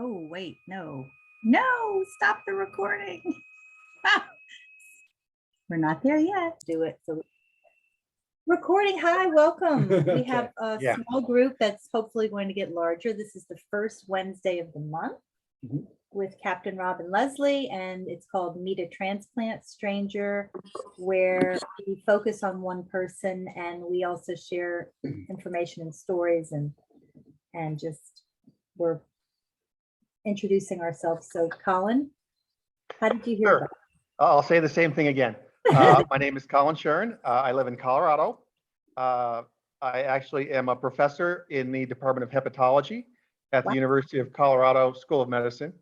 Oh, wait, no. No, stop the recording. We're not there yet. Do it. So recording. Hi, welcome. We have a Yeah. small group that's hopefully going to get larger. This is the first Wednesday of the month with Captain Rob and Leslie, and it's called Meet a Transplant Stranger, where we focus on one person and we also share information and stories and just we're introducing ourselves. So Colin, how did you hear Sure. about I'll say the same thing again. My name is Colin Shern. I live in Colorado. I actually am a professor in the Department of Hepatology at the Wow. University of Colorado School of Medicine.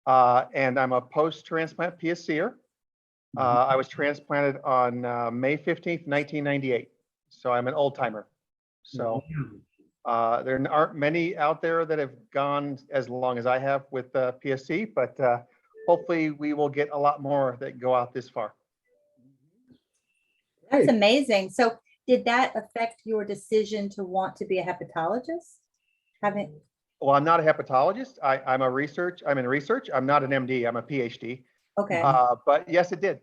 And I'm a post-transplant PSCer. I was transplanted on May 15th, 1998. So I'm an old timer. So there aren't many out there that have gone as long as I have with PSC, but hopefully we will get a lot more that go out this far. That's amazing. So did that affect your decision to want to be a hepatologist? Well, I'm not a hepatologist. I'm in research. I'm not an MD. I'm a PhD. Okay. But yes, it did.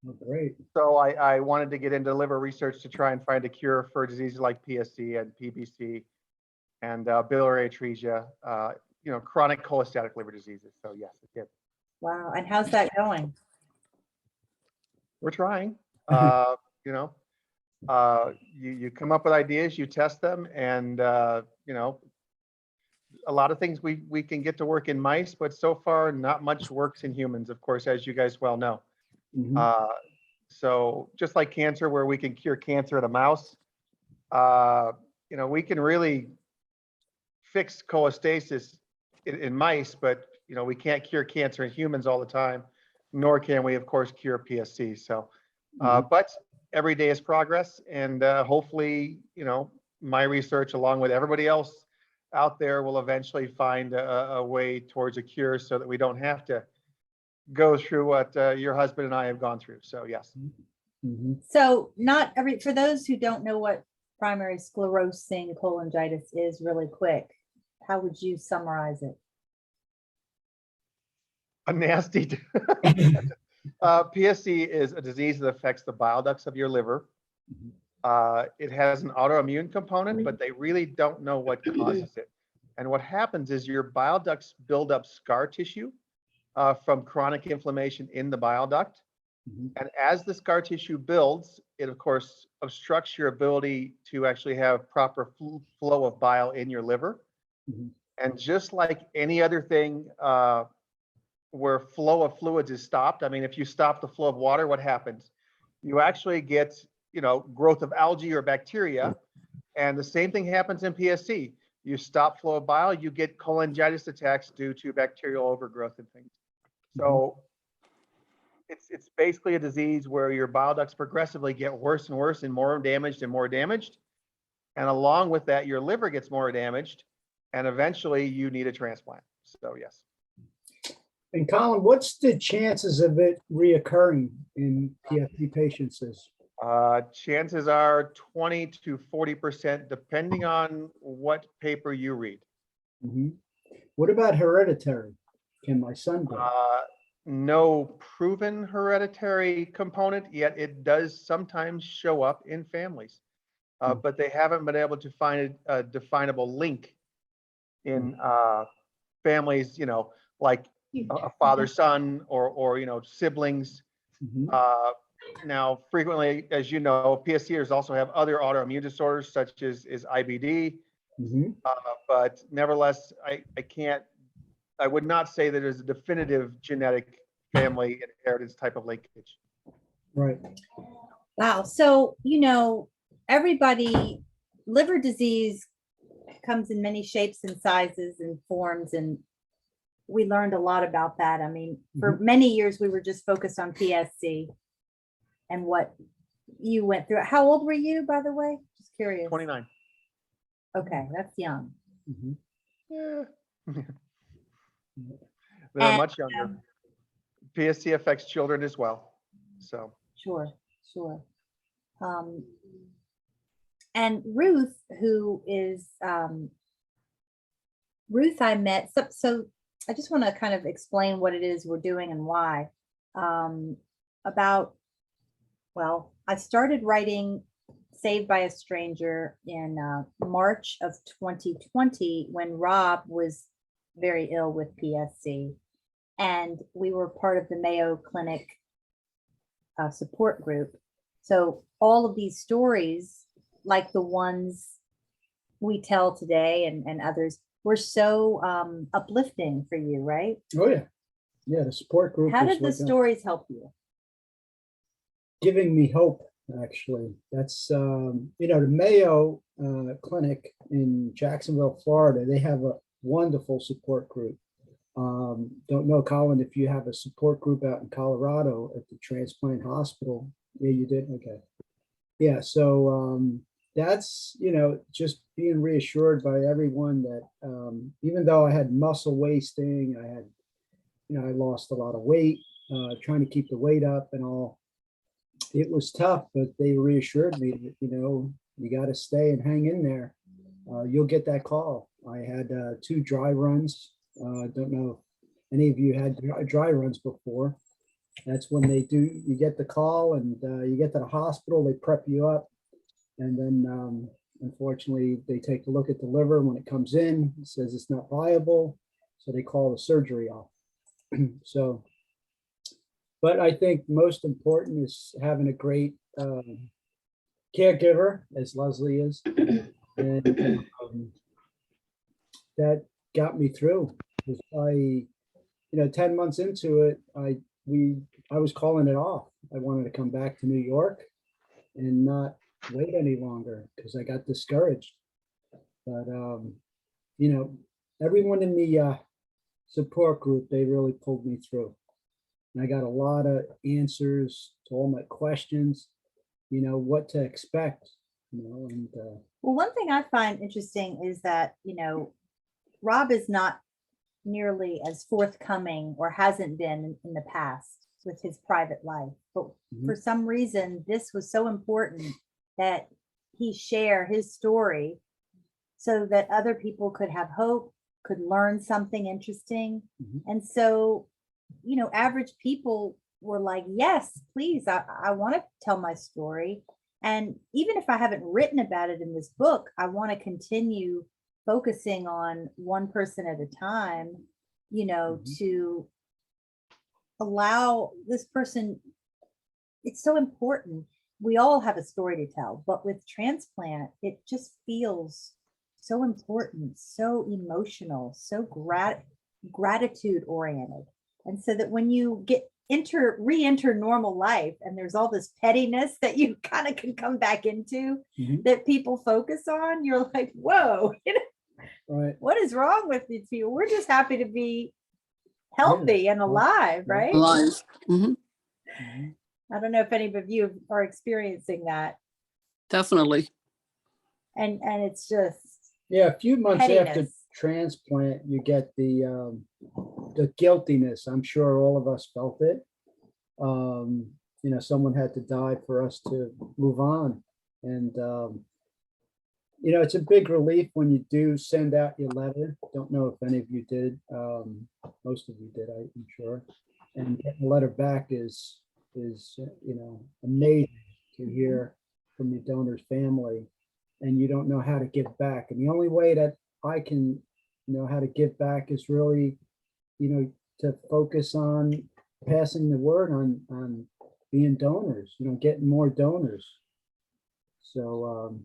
Oh, great. So I wanted to get into liver research to try and find a cure for diseases like PSC and PBC and biliary atresia, chronic cholestatic liver diseases. So yes, it did. Wow. And how's that going? We're trying. You come up with ideas, you test them, and a lot of things we can get to work in mice, but so far not much works in humans, of course, as you guys well know. So just like cancer, where we can cure cancer in a mouse, we can really fix cholestasis in mice, but we can't cure cancer in humans all the time, nor can we, of course, cure PSC. So, but every day is progress, and hopefully, my research, along with everybody else out there, will eventually find a way towards a cure, so that we don't have to go through what your husband and I have gone through. So yes. So for those who don't know what primary sclerosing cholangitis is, really quick, how would you summarize it? A nasty. PSC is a disease that affects the bile ducts of your liver. It has an autoimmune component, but they really don't know what causes it. And what happens is your bile ducts build up scar tissue from chronic inflammation in the bile duct. And as the scar tissue builds, it of course obstructs your ability to actually have proper flow of bile in your liver. And just like any other thing where flow of fluids is stopped, I mean, if you stop the flow of water, what happens? You actually get, growth of algae or bacteria. And the same thing happens in PSC. You stop flow of bile, you get cholangitis attacks due to bacterial overgrowth and things. So it's basically a disease where your bile ducts progressively get worse and worse and more damaged and more damaged. And along with that, your liver gets more damaged, and eventually you need a transplant. So yes. And Colin, what's the chances of it reoccurring in PSC patients? Chances are 20 to 40%, depending on what paper you read. What about hereditary? Can my son do it? No proven hereditary component, yet it does sometimes show up in families. But they haven't been able to find a definable link in families, like a father-son or siblings. Now, frequently, as you know, PSCers also have other autoimmune disorders such as IBD. But nevertheless, I would not say that there's a definitive genetic family inheritance type of linkage. Right. Wow. So, everybody, liver disease comes in many shapes and sizes and forms, and we learned a lot about that. I mean, for many years, we were just focused on PSC and what you went through. How old were you, by the way? Just curious. 29. Okay, that's young. Yeah. They're much younger. PSC affects children as well. So Sure. And Ruth, who is Ruth, I met, so I just want to kind of explain what it is we're doing and why. About, well, I started writing Saved by a Stranger in March of 2020 when Rob was very ill with PSC. And we were part of the Mayo Clinic support group. So all of these stories, like the ones we tell today and others, were so uplifting for you, right? Oh, yeah. Yeah, the support group. How is did the what stories help you? giving me hope, actually. That's, the Mayo Clinic in Jacksonville, Florida, they have a wonderful support group. Don't know, Colin, if you have a support group out in Colorado at the Transplant Hospital. Yeah, you did? Okay. Yeah, so that's, just being reassured by everyone that even though I had muscle wasting, I had, I lost a lot of weight, trying to keep the weight up and all. It was tough, but they reassured me that, you got to stay and hang in there. You'll get that call. I had 2 dry runs. Don't know if any of you had dry runs before. That's when you get the call and you get to the hospital, they prep you up. And then unfortunately, they take a look at the liver. When it comes in, it says it's not viable. So they call the surgery off. So, but I think most important is having a great caregiver, as Leslie is. And that got me through. I 10 months into it, I was calling it off. I wanted to come back to New York and not wait any longer because I got discouraged. But everyone in the support group, they really pulled me through. And I got a lot of answers to all my questions, what to expect, and Well, one thing I find interesting is that, Rob is not nearly as forthcoming or hasn't been in the past with his private life. But for some reason, this was so important that he share his story so that other people could have hope, could learn something interesting. And so, average people were like, yes, please, I want to tell my story. And even if I haven't written about it in this book, I want to continue focusing on one person at a time, to allow this person. It's so important. We all have a story to tell, but with transplant, it just feels so important, so emotional, so gratitude oriented. And so that when you re-enter normal life and there's all this pettiness that you kind of can come back into that people focus on, you're like, whoa, right. What is wrong with these people? We're just happy to be healthy and alive, right? Alive. I don't know if any of you are experiencing that. Definitely. And it's just a few months after pettiness. transplant, you get the guiltiness. I'm sure all of us felt it. Someone had to die for us to move on. And, it's a big relief when you do send out your letter. Don't know if any of you did. Most of you did, I'm sure. And getting a letter back is amazing to hear from your donor's family. And you don't know how to give back. And the only way that I can know how to give back is really, to focus on passing the word on being donors, getting more donors. So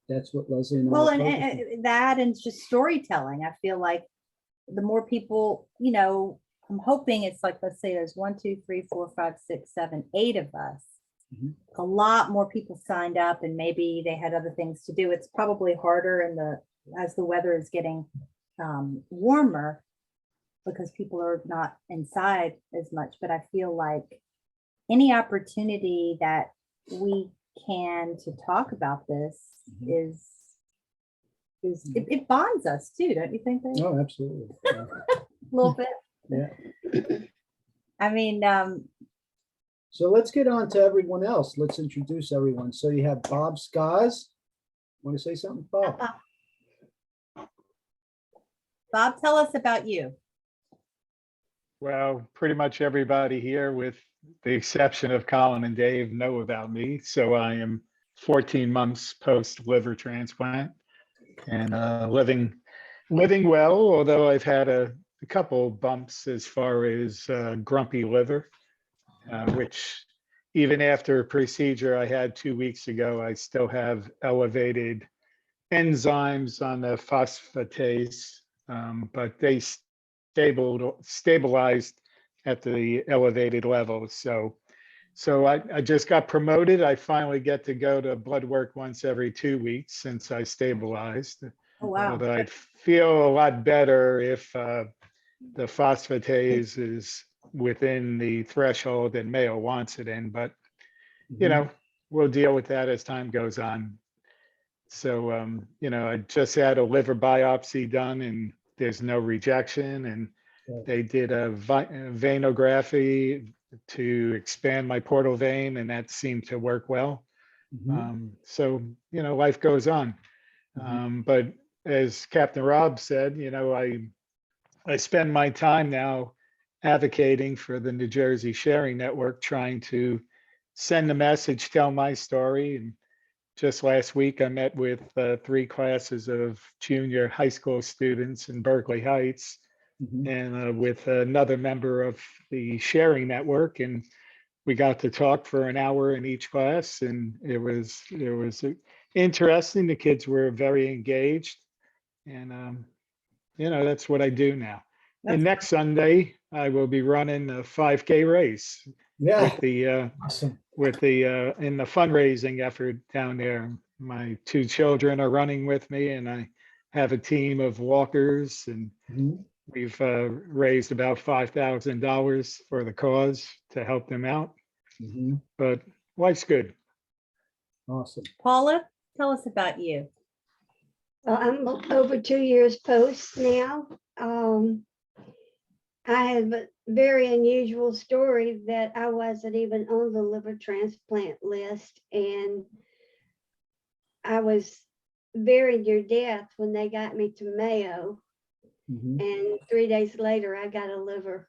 that's what Leslie and I Well, are focusing on. and that and just storytelling. I feel like the more people, I'm hoping it's like, let's say there's 1, 2, 3, 4, 5, 6, 7, 8 of us. A lot more people signed up and maybe they had other things to do. It's probably harder as the weather is getting warmer because people are not inside as much. But I feel like any opportunity that we can to talk about this is it bonds us too, don't you think? Dave? Oh, absolutely. Yeah. A little bit. Yeah. I mean, So let's get on to everyone else. Let's introduce everyone. So you have Bob Skaz. Want to say something, Bob? Bob, tell us about you. Well, pretty much everybody here, with the exception of Colin and Dave, know about me. So I am 14 months post liver transplant and living well, although I've had a couple bumps as far as grumpy liver, which even after a procedure I had 2 weeks ago, I still have elevated enzymes on the phosphatase, but they stabilized at the elevated levels. So I just got promoted. I finally get to go to blood work once every 2 weeks since I stabilized. Oh, wow. Although I feel a lot better if the phosphatase is within the threshold that Mayo wants it in, but you know, we'll deal with that as time goes on. So, you know, I just had a liver biopsy done and there's no rejection, and they did a venography to expand my portal vein, and that seemed to work well. So, you know, life goes on. But as Captain Rob said, you know, I spend my time now advocating for the New Jersey Sharing Network, trying to send a message, tell my story. And just last week, I met with 3 classes of junior high school students in Berkeley Heights, and with another member of the Sharing Network, and we got to talk for an hour in each class, and it was interesting. The kids were very engaged, and you know, that's what I do now. And next Sunday, I will be running a 5K race with the Awesome. in the fundraising effort down there. My 2 children are running with me, and I have a team of walkers, and we've raised about $5,000 for the cause to help them out. But life's good. Awesome. Paula, tell us about you. Well, I'm over 2 years post now. I have a very unusual story that I wasn't even on the liver transplant list, and I was very near death when they got me to Mayo, and 3 days later I got a liver.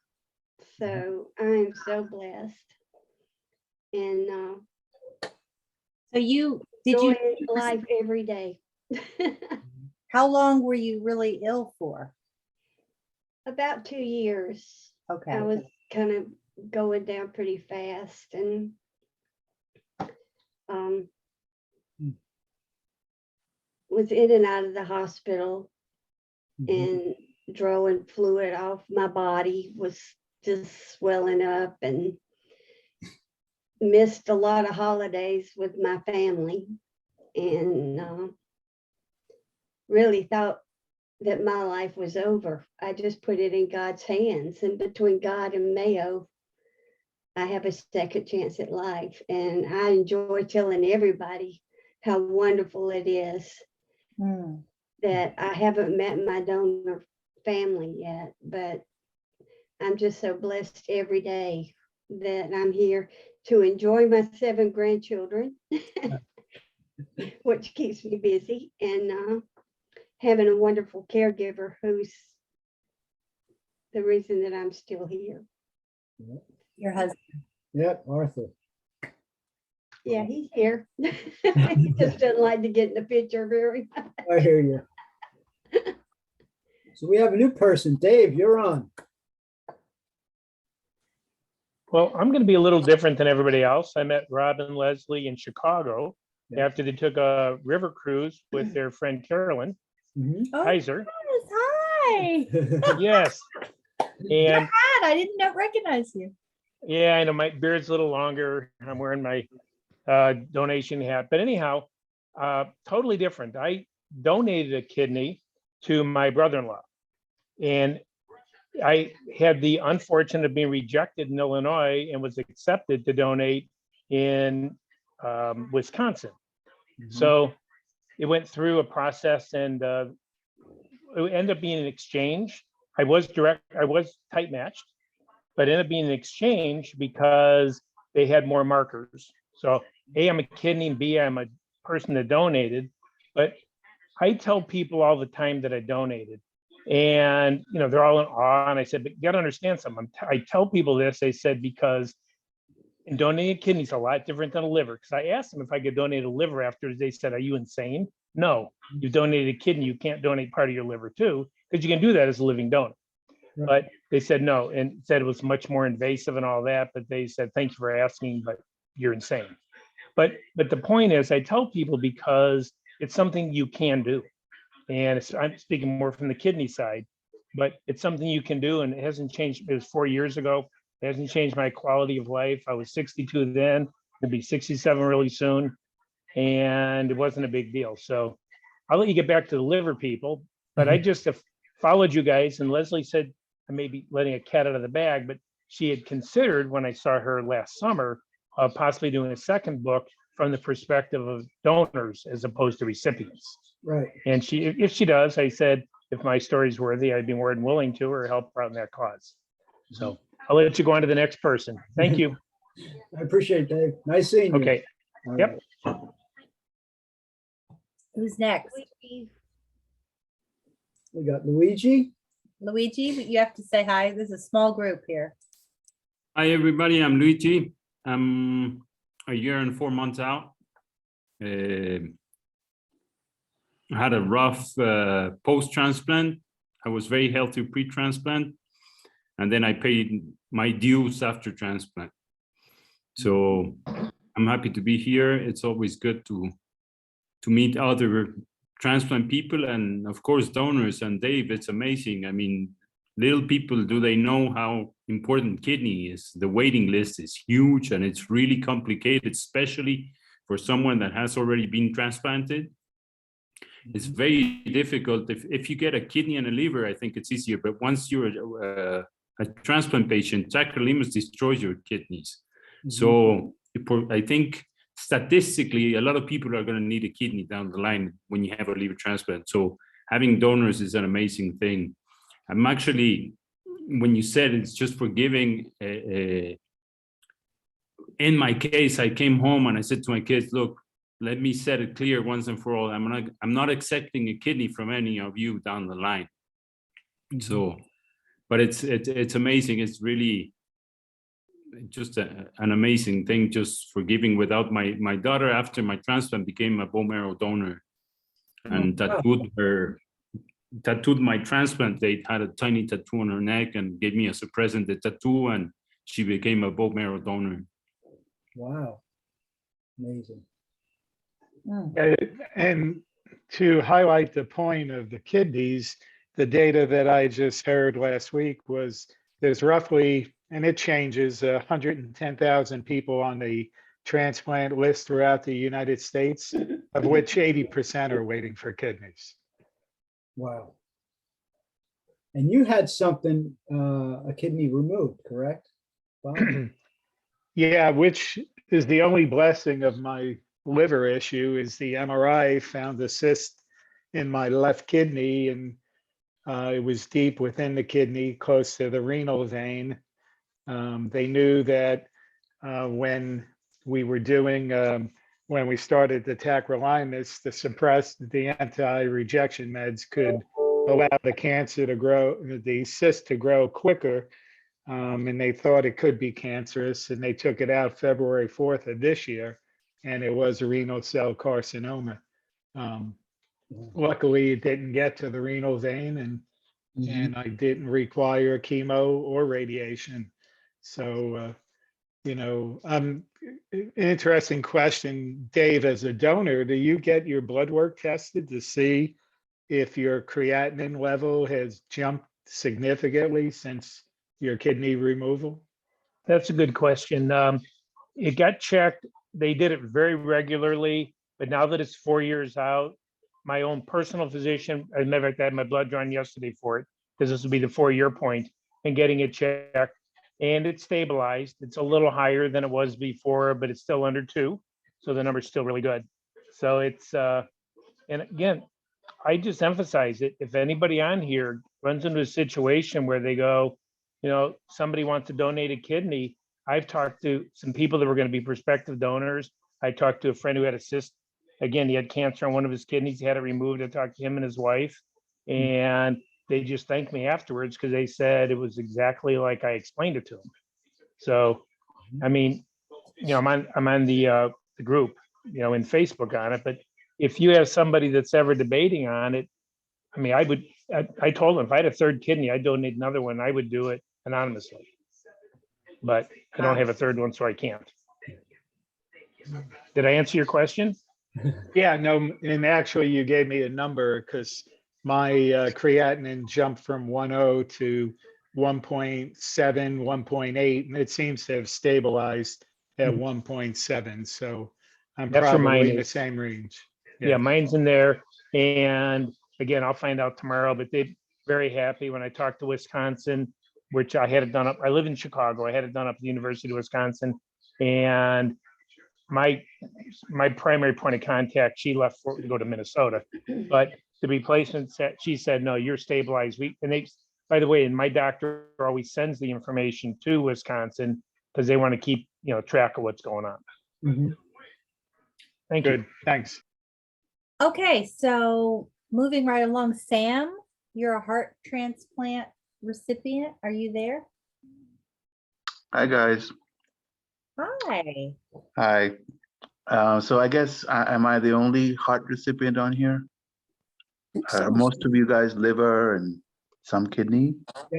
So I'm so blessed. And So did joy you, in life every day. how long were you really ill for? About 2 years. Okay. I was kind of going down pretty fast, and was in and out of the hospital, and drawing fluid off my body, was just swelling up, and missed a lot of holidays with my family, and really thought that my life was over. I just put it in God's hands, and between God and Mayo, I have a second chance at life. And I enjoy telling everybody how wonderful it is that I haven't met my donor family yet, but I'm just so blessed every day that I'm here to enjoy my 7 grandchildren, which keeps me busy, and having a wonderful caregiver who's the reason that I'm still here. Your husband. Yep, Arthur. Yeah, he's here. He just doesn't like to get in the picture very much. I hear you. So we have a new person. Dave, you're on. Well, I'm going to be a little different than everybody else. I met Rob and Leslie in Chicago after they took a river cruise with their friend Carolyn Oh, Heiser. yes, hi. Yes. And I didn't recognize you. yeah, I know my beard's a little longer. I'm wearing my donation hat. But anyhow, totally different. I donated a kidney to my brother-in-law. And I had the unfortunate of being rejected in Illinois and was accepted to donate in Wisconsin. So it went through a process, and it ended up being an exchange. I was tight matched, but it ended up being an exchange because they had more markers. So A, I'm a kidney, and B, I'm a person that donated. But I tell people all the time that I donated. And, they're all in awe. And I said, but you got to understand something. I tell people this, I said, because and donating a kidney is a lot different than a liver. Because I asked them if I could donate a liver after. They said, are you insane? No, you donated a kidney. You can't donate part of your liver too, because you can do that as a living donor. Right. But they said no, and said it was much more invasive and all that. But they said, thank you for asking, but you're insane. But the point is, I tell people because it's something you can do. And I'm speaking more from the kidney side, but it's something you can do, and it hasn't changed. It was 4 years ago. It hasn't changed my quality of life. I was 62 then, gonna be 67 really soon, and it wasn't a big deal. So I'll let you get back to the liver people, but I just have followed you guys, and Leslie said I may be letting a cat out of the bag, but she had considered when I saw her last summer, possibly doing a second book from the perspective of donors as opposed to recipients. Right. And if she does, I said, if my story's worthy, I'd be more than willing to, or help her out in that cause. So I'll let you go on to the next person. Thank you. I appreciate it, Dave. Nice seeing you. Okay. All Yep. right. Who's next? We got Luigi. Luigi, you have to say hi. This is a small group here. Hi, everybody. I'm Luigi. I'm a year and 4 months out. I had a rough post-transplant. I was very healthy pre-transplant, and then I paid my dues after transplant. So I'm happy to be here. It's always good to meet other transplant people and, of course, donors. And Dave, it's amazing. I mean, little people, do they know how important kidney is? The waiting list is huge, and it's really complicated, especially for someone that has already been transplanted. It's very difficult. If you get a kidney and a liver, I think it's easier. But once you're a transplant patient, tacrolimus destroys your kidneys. So I think statistically, a lot of people are going to need a kidney down the line when you have a liver transplant. So having donors is an amazing thing. I'm actually, when you said it's just for giving, in my case, I came home and I said to my kids, look, let me set it clear once and for all. I'm not accepting a kidney from any of you down the line. So, but it's amazing. It's really just an amazing thing just for giving. Without my daughter, after my transplant, became a bone marrow donor, and tattooed my transplant date, had a tiny tattoo on her neck, and gave me as a present the tattoo, and she became a bone marrow donor. Wow. Amazing. And to highlight the point of the kidneys, the data that I just heard last week was there's roughly, and it changes, 110,000 people on the transplant list throughout the United States, of which 80% are waiting for kidneys. Wow. And you had something, a kidney removed, correct? Bob? Yeah, which is the only blessing of my liver issue, is the MRI found a cyst in my left kidney, and it was deep within the kidney, close to the renal vein. They knew that when we were doing, when we started the tacrolimus, the anti-rejection meds could allow the cancer to grow, the cyst to grow quicker. And they thought it could be cancerous, and they took it out February 4th of this year, and it was a renal cell carcinoma. Luckily, it didn't get to the renal vein, and I didn't require chemo or radiation. So, interesting question, Dave. As a donor, do you get your blood work tested to see if your creatinine level has jumped significantly since your kidney removal? That's a good question. It got checked. They did it very regularly, but now that it's 4 years out, my own personal physician, as a matter of fact, I had my blood drawn yesterday for it, because this will be the 4-year point, and getting it checked, and it's stabilized. It's a little higher than it was before, but it's still under 2. So the number's still really good. So it's, and again, I just emphasize it. If anybody on here runs into a situation where they go, somebody wants to donate a kidney, I've talked to some people that were going to be prospective donors. I talked to a friend who had a cyst. Again, he had cancer on one of his kidneys. He had it removed. I talked to him and his wife, and they just thanked me afterwards because they said it was exactly like I explained it to them. So, I mean, I'm on the group, in Facebook on it, but if you have somebody that's ever debating on it, I mean, I told them if I had a third kidney, I'd donate another one. I would do it anonymously. But I don't have a third one, so I can't. Did I answer your question? Yeah, no, and actually you gave me a number because my creatinine jumped from 1.0 to 1.7, 1.8, and it seems to have stabilized at 1.7. So I'm That's where mine probably in the is. same range. Yeah, mine's in there. And again, I'll find out tomorrow, but they're very happy when I talked to Wisconsin, which I had it done up. I live in Chicago. I had it done up at the University of Wisconsin. And my primary point of contact, she left to go to Minnesota, but the replacement said, she said, no, you're stabilized. And they, by the way, and my doctor always sends the information to Wisconsin because they want to keep, track of what's going on. Mhm. Thank you. Good, thanks. Okay, so moving right along, Sam, you're a heart transplant recipient. Are you there? Hi, guys. Hi. Hi. So I guess, am I the only heart recipient on here? Most of you guys liver and some kidney.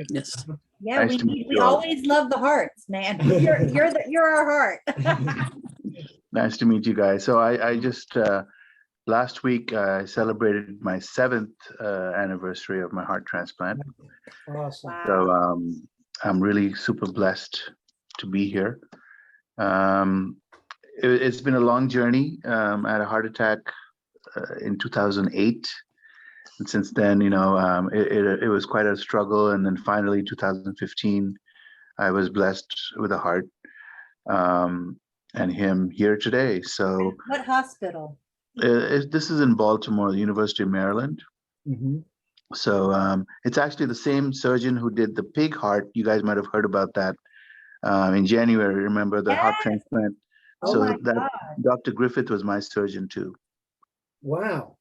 Yes. Yeah, Nice to meet we you all. always love the hearts, man. You're our heart. Nice to meet you guys. So I just, last week, I celebrated my 7th anniversary of my heart transplant. Awesome. Wow. So I'm really super blessed to be here. It's been a long journey. I had a heart attack in 2008. And since then, it was quite a struggle. And then finally, 2015, I was blessed with a heart and him here today. So What hospital? this is in Baltimore, the University of Maryland. Mhm. So it's actually the same surgeon who did the pig heart. You guys might have heard about that in January. Remember the heart Yes. transplant? Oh So my that God. Dr. Griffith was my surgeon too. Wow.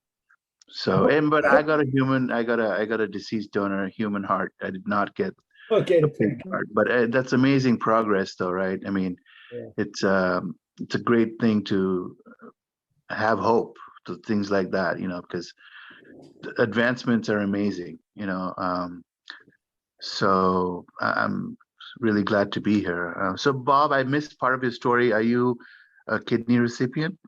So, but I got a deceased donor, a human heart. I did not get Okay. a pig heart, but that's amazing progress though, right? I mean, Yeah. it's a great thing to have hope to things like that, because advancements are amazing, so I'm really glad to be here. So Bob, I missed part of your story. Are you a kidney recipient?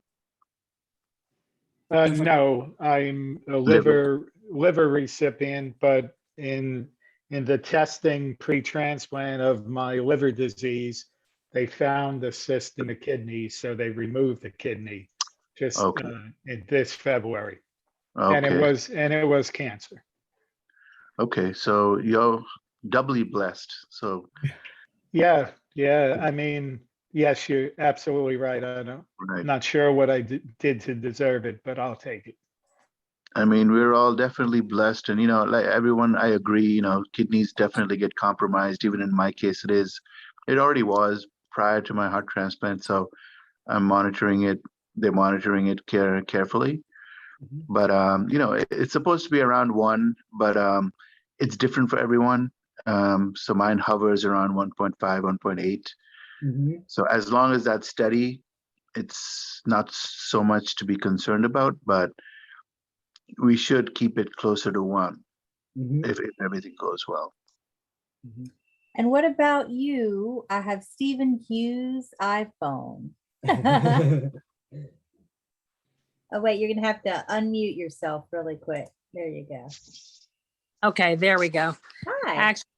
No, I'm a Liver. liver recipient, but in the testing pre-transplant of my liver disease, they found a cyst in the kidney, so they removed the kidney just Okay. in this February, and Okay. it was cancer. Okay. So you're doubly blessed. So Yeah. I mean, yes, you're absolutely right. I'm right. not sure what I did to deserve it, but I'll take it. I mean, we're all definitely blessed, and like everyone, I agree. Kidneys definitely get compromised. Even in my case, it already was prior to my heart transplant. So I'm monitoring it. They're monitoring it carefully. Mhm. But it's supposed to be around 1, but it's different for everyone. So mine hovers around 1.5, 1.8. Mhm. So as long as that's steady, it's not so much to be concerned about, but we should keep it closer to 1 Mhm. if everything goes well. Mhm. And what about you? I have Stephen Hughes' iPhone. Oh, wait, you're gonna have to unmute yourself really quick. There you go. Okay, there we go. Hi. Actually,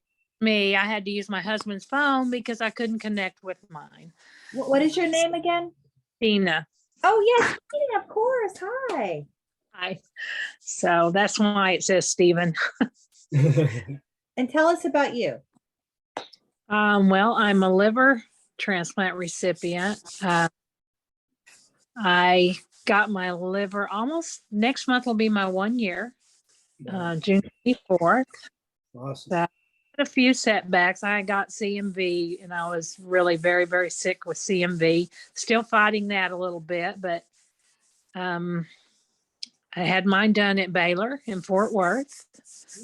me, I had to use my husband's phone because I couldn't connect with mine. What is your name again? Tina. Oh, yes, Tina, of course. Hi. Hi. So that's why it says Stephen. And tell us about you. Well, I'm a liver transplant recipient. I got my liver almost next month will be my 1 year, June 24th. Awesome. So I had a few setbacks. I got CMV and I was really very, very sick with CMV. Still fighting that a little bit, but I had mine done at Baylor in Fort Worth.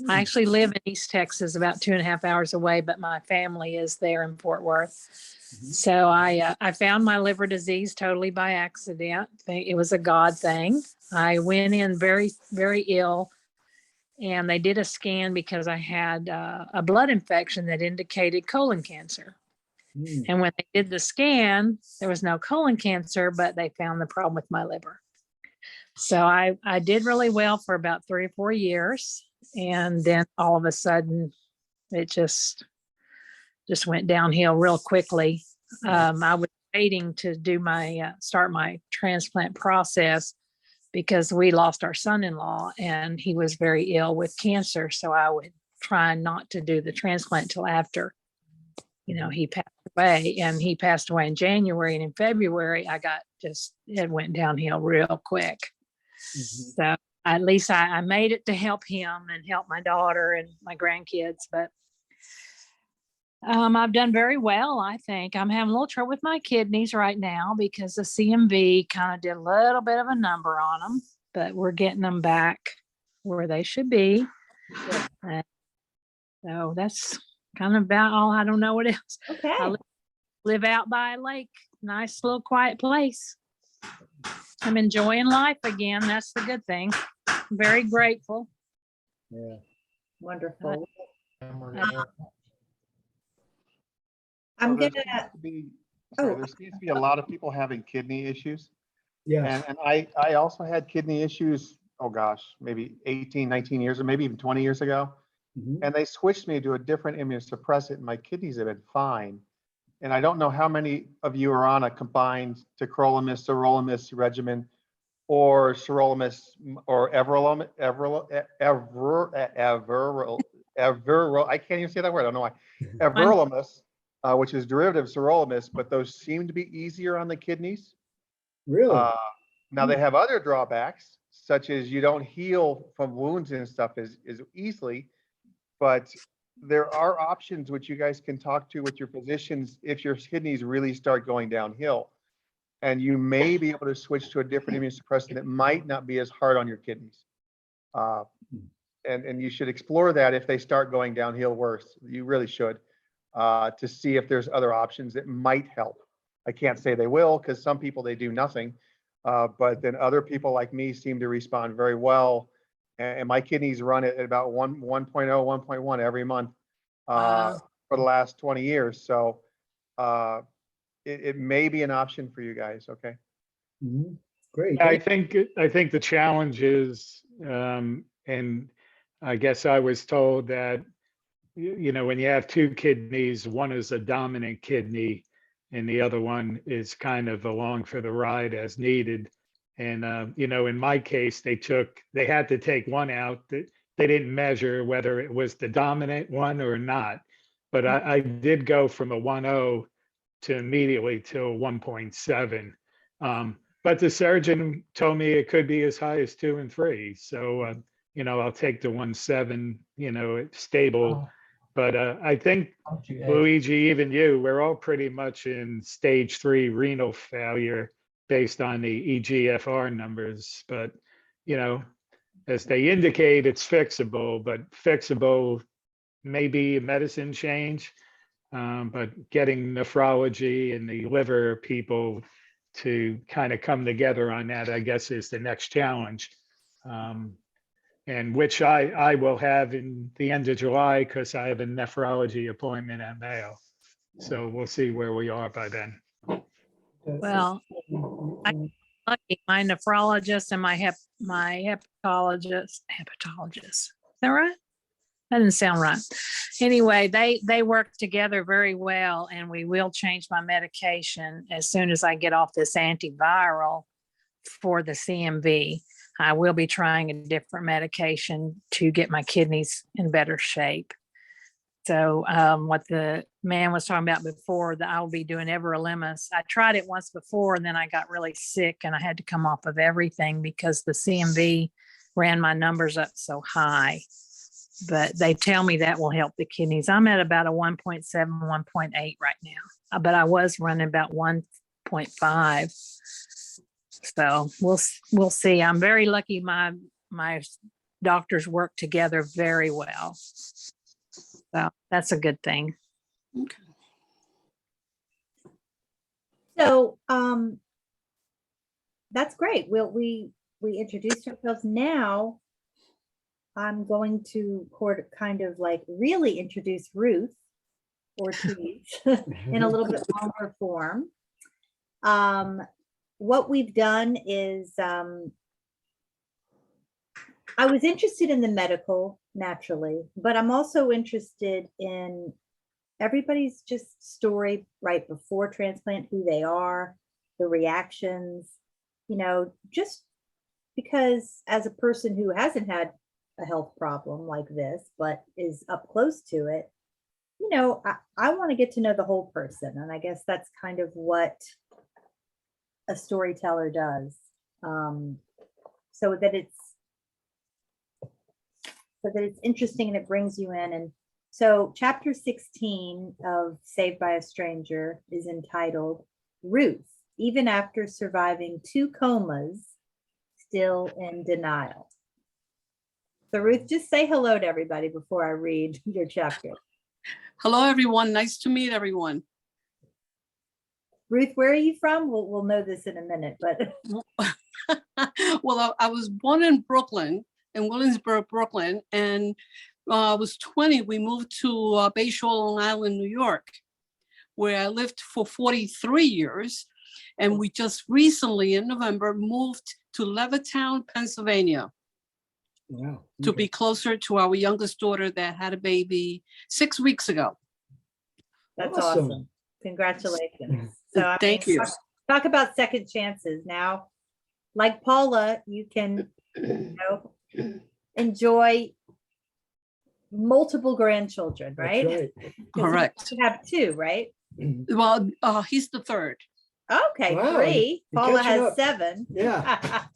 I actually live in East Texas, about 2.5 hours away, but my family is there in Fort Worth. So I found my liver disease totally by accident. It was a God thing. I went in very, very ill, and they did a scan because I had a blood infection that indicated colon cancer. Mm. And when they did the scan, there was no colon cancer, but they found the problem with my liver. So I did really well for about 3 or 4 years. And then all of a sudden it just went downhill real quickly. I was waiting to do my, start my transplant process because we lost our son-in-law and he was very ill with cancer. So I would try not to do the transplant till after, he passed away, and he passed away in January, and in February it went downhill real quick. So at least I made it to help him and help my daughter and my grandkids, but I've done very well. I think I'm having a little trouble with my kidneys right now because the CMV kind of did a little bit of a number on them, but we're getting them back where they should be. So that's kind of about all. I don't know what else. Okay. I live out by a lake, nice little quiet place. I'm enjoying life again. That's the good thing. I'm very grateful. Yeah. Wonderful. There I'm seems gonna, to be- Oh. sorry, there seems to be a lot of people having kidney issues. Yes. And I also had kidney issues, oh gosh, maybe 18, 19 years or maybe even 20 years ago. Mhm. And they switched me to a different immunosuppressant and my kidneys have been fine. And I don't know how many of you are on a combined tacrolimus, sirolimus regimen or sirolimus or everolimus, I can't even say that word, I don't know why. Everolimus, which is derivative of sirolimus, but those seem to be easier on the kidneys. Really? Now they have other drawbacks, such as you don't heal from wounds and stuff as easily, but there are options which you guys can talk to with your physicians if your kidneys really start going downhill. And you may be able to switch to a different immunosuppressant that might not be as hard on your kidneys. And you should explore that if they start going downhill worse. You really should, to see if there's other options that might help. I can't say they will, because some people, they do nothing. But then other people like me seem to respond very well. And my kidneys run at about 1.0, 1.1 every month for the last 20 years. So it may be an option for you guys. Okay. Mhm. Great. I think the challenge is, and I guess I was told that, when you have two kidneys, one is a dominant kidney and the other one is kind of along for the ride as needed. And, in my case, they had to take one out. They didn't measure whether it was the dominant one or not. But I did go from a 1.0 to immediately to a 1.7. But the surgeon told me it could be as high as 2 and 3. So, I'll take the 1.7, stable. But I think, Luigi, even you, we're all pretty much in stage 3 renal failure based on the EGFR numbers. But, as they indicate, it's fixable, but fixable may be a medicine change. But getting nephrology and the liver people to kind of come together on that, I guess, is the next challenge. And which I will have in the end of July because I have a nephrology appointment at Mayo. So we'll see where we are by then. Well, I'm lucky. My nephrologist and my hepatologist. Is that right? That didn't sound right. Anyway, they work together very well, and we will change my medication as soon as I get off this antiviral for the CMV. I will be trying a different medication to get my kidneys in better shape. So what the man was talking about before, that I will be doing everolimus. I tried it once before, and then I got really sick, and I had to come off of everything because the CMV ran my numbers up so high. But they tell me that will help the kidneys. I'm at about a 1.7, 1.8 right now, but I was running about 1.5. So we'll see. I'm very lucky. My doctors work together very well. So that's a good thing. Okay. So, that's great. We introduced ourselves. Now I'm going to kind of like really introduce Ruth Ortiz in a little bit longer form. What we've done is, I was interested in the medical naturally, but I'm also interested in everybody's just story right before transplant, who they are, the reactions, just because as a person who hasn't had a health problem like this, but is up close to it, I want to get to know the whole person. And I guess that's kind of what a storyteller does. So that it's interesting and it brings you in. And so chapter 16 of Saved by a Stranger is entitled Ruth, even after surviving 2 comas, still in denial. So Ruth, just say hello to everybody before I read your chapter. Hello, everyone. Nice to meet everyone. Ruth, where are you from? We'll know this in a minute, but Well, I was born in Brooklyn, in Williamsburg, Brooklyn, and I was 20. We moved to Bay Shore, Long Island, New York, where I lived for 43 years. And we just recently, in November, moved to Levittown, Pennsylvania, Wow. to be closer to our youngest daughter that had a baby 6 weeks ago. that's Awesome. awesome. Congratulations. So I Thank mean, you. talk about second chances. Now, like Paula, you can enjoy multiple grandchildren, That's right? right. 'Cause Correct. you have 2, right? Well, he's the third. Okay, Wow, 3. you're Paula catching has up. 7. Yeah.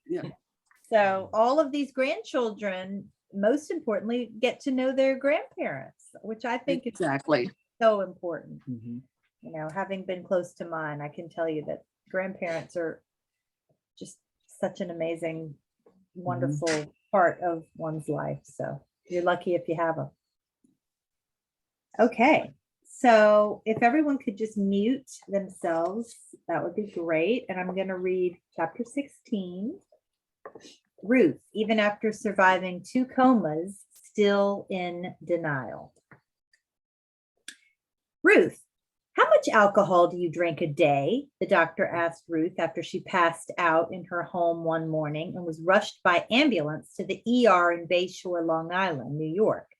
Yeah. So all of these grandchildren, most importantly, get to know their grandparents, which I think is Exactly. so important. Mhm. Having been close to mine, I can tell you that grandparents are just such an amazing, wonderful part of one's life. So you're lucky if you have them. Okay, so if everyone could just mute themselves, that would be great. And I'm going to read chapter 16. Ruth, even after surviving 2 comas, still in denial. Ruth, how much alcohol do you drink a day? The doctor asked Ruth after she passed out in her home one morning and was rushed by ambulance to the ER in Bay Shore, Long Island, New York.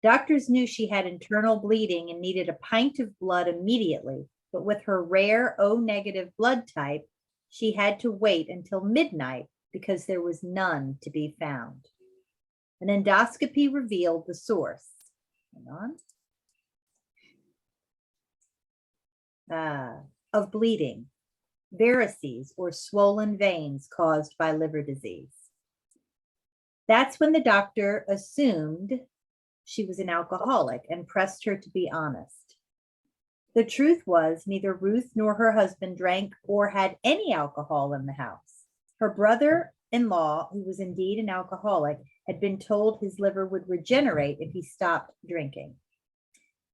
Doctors knew she had internal bleeding and needed a pint of blood immediately, but with her rare O-negative blood type, she had to wait until midnight because there was none to be found. An endoscopy revealed the source. Hang on. Of bleeding, varices or swollen veins caused by liver disease. That's when the doctor assumed she was an alcoholic and pressed her to be honest. The truth was neither Ruth nor her husband drank or had any alcohol in the house. Her brother-in-law, who was indeed an alcoholic, had been told his liver would regenerate if he stopped drinking.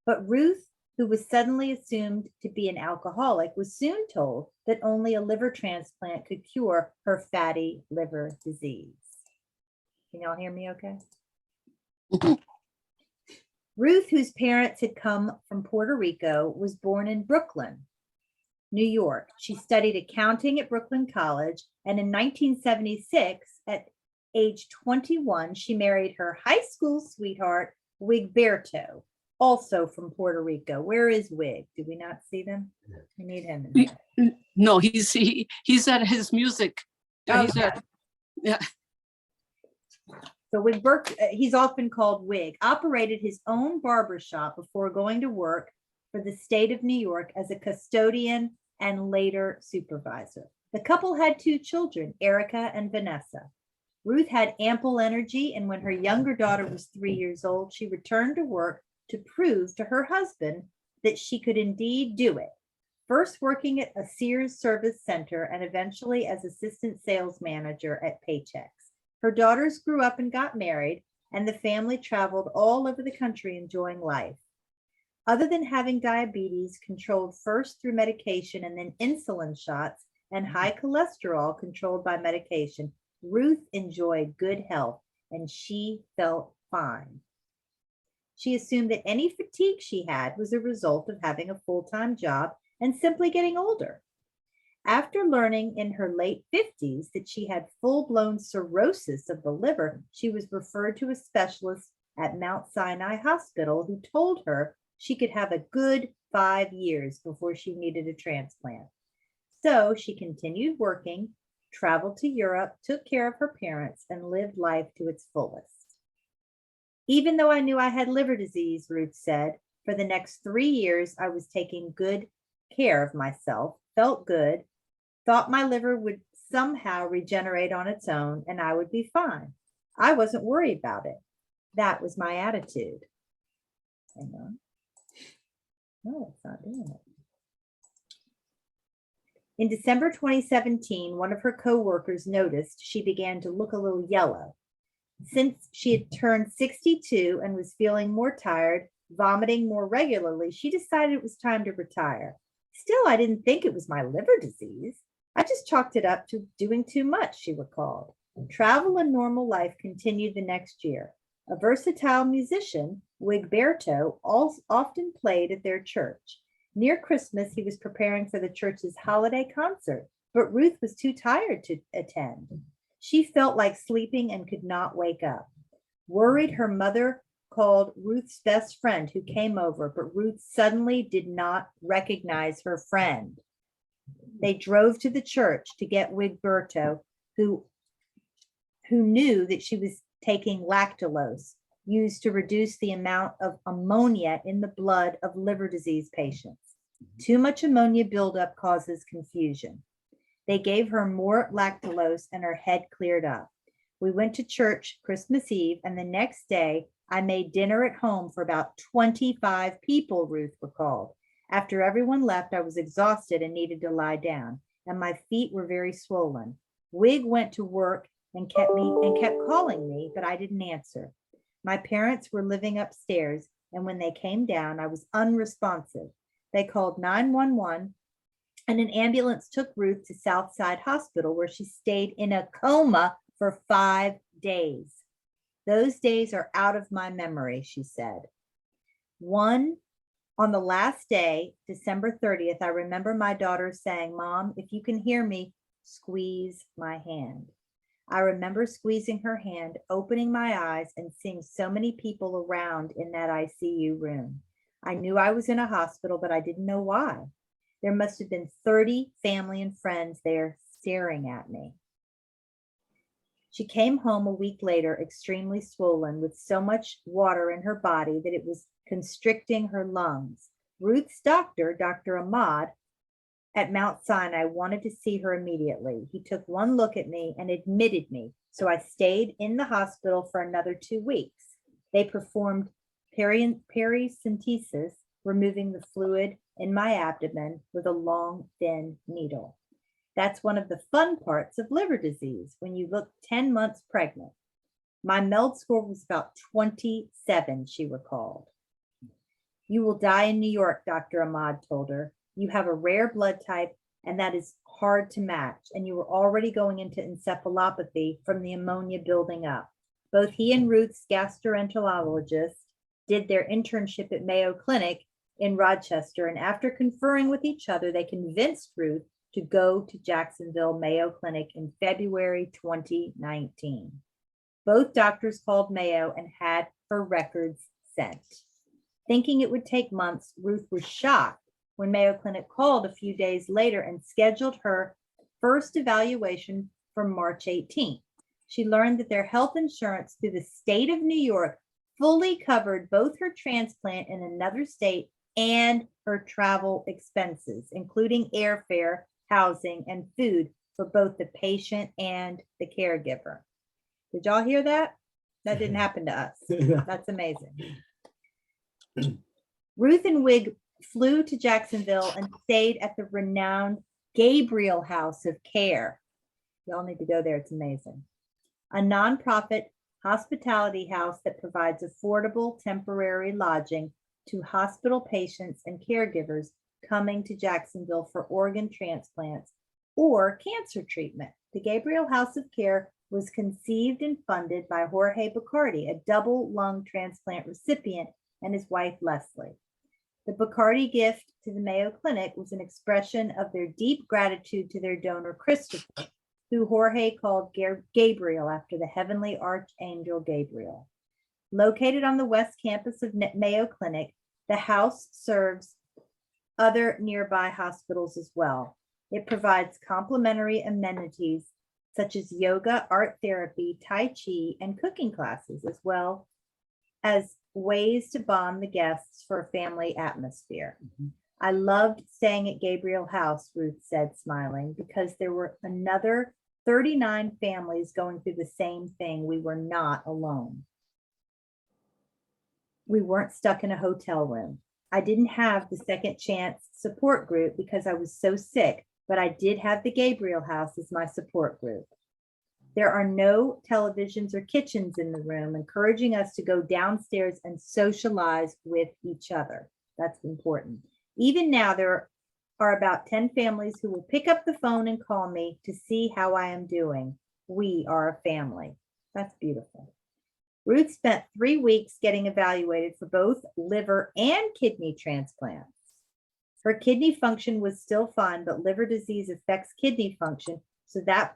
But Ruth, who was suddenly assumed to be an alcoholic, was soon told that only a liver transplant could cure her fatty liver disease. Can y'all hear me okay? Ruth, whose parents had come from Puerto Rico, was born in Brooklyn, New York. She studied accounting at Brooklyn College, and in 1976, at age 21, she married her high school sweetheart, Wigberto, also from Puerto Rico. Where is Wig? Do we not see them? We need him in here. No, he's at his music. Oh, He's at, yeah. So he's often called Wig, operated his own barbershop before going to work for the state of New York as a custodian and later supervisor. The couple had 2 children, Erica and Vanessa. Ruth had ample energy, and when her younger daughter was 3 years old, she returned to work to prove to her husband that she could indeed do it. first working at a Sears service center and eventually as assistant sales manager at Paychex. Her daughters grew up and got married, and the family traveled all over the country enjoying life. Other than having diabetes controlled first through medication and then insulin shots and high cholesterol controlled by medication, Ruth enjoyed good health and she felt fine. She assumed that any fatigue she had was a result of having a full-time job and simply getting older. After learning in her late 50s that she had full-blown cirrhosis of the liver, she was referred to a specialist at Mount Sinai Hospital who told her she could have a good 5 years before she needed a transplant. So she continued working, traveled to Europe, took care of her parents, and lived life to its fullest. Even though I knew I had liver disease, Ruth said, for the next 3 years, I was taking good care of myself, felt good, thought my liver would somehow regenerate on its own and I would be fine. I wasn't worried about it. That was my attitude. Hang on. No, it's not doing it. In December 2017, one of her coworkers noticed she began to look a little yellow. Since she had turned 62 and was feeling more tired, vomiting more regularly, she decided it was time to retire. Still, I didn't think it was my liver disease. I just chalked it up to doing too much, she recalled. Travel and normal life continued the next year. A versatile musician, Wigberto, often played at their church. Near Christmas, he was preparing for the church's holiday concert, but Ruth was too tired to attend. She felt like sleeping and could not wake up. Worried, her mother called Ruth's best friend who came over, but Ruth suddenly did not recognize her friend. They drove to the church to get Wigberto, who knew that she was taking lactulose, used to reduce the amount of ammonia in the blood of liver disease patients. Too much ammonia buildup causes confusion. They gave her more lactulose and her head cleared up. We went to church Christmas Eve, and the next day I made dinner at home for about 25 people, Ruth recalled. After everyone left, I was exhausted and needed to lie down, and my feet were very swollen. Wig went to work and kept calling me, but I didn't answer. My parents were living upstairs, and when they came down, I was unresponsive. They called 911, and an ambulance took Ruth to Southside Hospital, where she stayed in a coma for 5 days. Those days are out of my memory, she said. On the last day, December 30th, I remember my daughter saying, "Mom, if you can hear me, squeeze my hand." I remember squeezing her hand, opening my eyes, and seeing so many people around in that ICU room. I knew I was in a hospital, but I didn't know why. There must have been 30 family and friends there staring at me. She came home a week later, extremely swollen, with so much water in her body that it was constricting her lungs. Ruth's doctor, Dr. Ahmad, at Mount Sinai, wanted to see her immediately. He took one look at me and admitted me, so I stayed in the hospital for another 2 weeks. They performed paracentesis, removing the fluid in my abdomen with a long, thin needle. That's one of the fun parts of liver disease, when you look 10 months pregnant. My MELD score was about 27, she recalled. You will die in New York, Dr. Ahmad told her. You have a rare blood type, and that is hard to match, and you were already going into encephalopathy from the ammonia building up. Both he and Ruth's gastroenterologist did their internship at Mayo Clinic in Rochester, and after conferring with each other, they convinced Ruth to go to Jacksonville Mayo Clinic in February 2019. Both doctors called Mayo and had her records sent. Thinking it would take months, Ruth was shocked when Mayo Clinic called a few days later and scheduled her first evaluation for March 18th. She learned that their health insurance through the state of New York fully covered both her transplant in another state and her travel expenses, including airfare, housing, and food for both the patient and the caregiver. Did y'all hear that? That didn't happen to us. That's amazing. Ruth and Wig flew to Jacksonville and stayed at the renowned Gabriel House of Care. Y'all need to go there. It's amazing. A nonprofit hospitality house that provides affordable temporary lodging to hospital patients and caregivers coming to Jacksonville for organ transplants or cancer treatment. The Gabriel House of Care was conceived and funded by Jorge Bacardi, a double lung transplant recipient, and his wife, Leslie. The Bacardi gift to the Mayo Clinic was an expression of their deep gratitude to their donor, Christopher, who Jorge called Gabriel after the heavenly archangel Gabriel. Located on the west campus of Mayo Clinic, the house serves other nearby hospitals as well. It provides complimentary amenities such as yoga, art therapy, Tai Chi, and cooking classes, as well as ways to bond the guests for a family atmosphere. I loved staying at Gabriel House, Ruth said, smiling, because there were another 39 families going through the same thing. We were not alone. We weren't stuck in a hotel room. I didn't have the second chance support group because I was so sick, but I did have the Gabriel House as my support group. There are no televisions or kitchens in the room, encouraging us to go downstairs and socialize with each other. That's important. Even now, there are about 10 families who will pick up the phone and call me to see how I am doing. We are a family. That's beautiful. Ruth spent 3 weeks getting evaluated for both liver and kidney transplants. Her kidney function was still fine, but liver disease affects kidney function, so that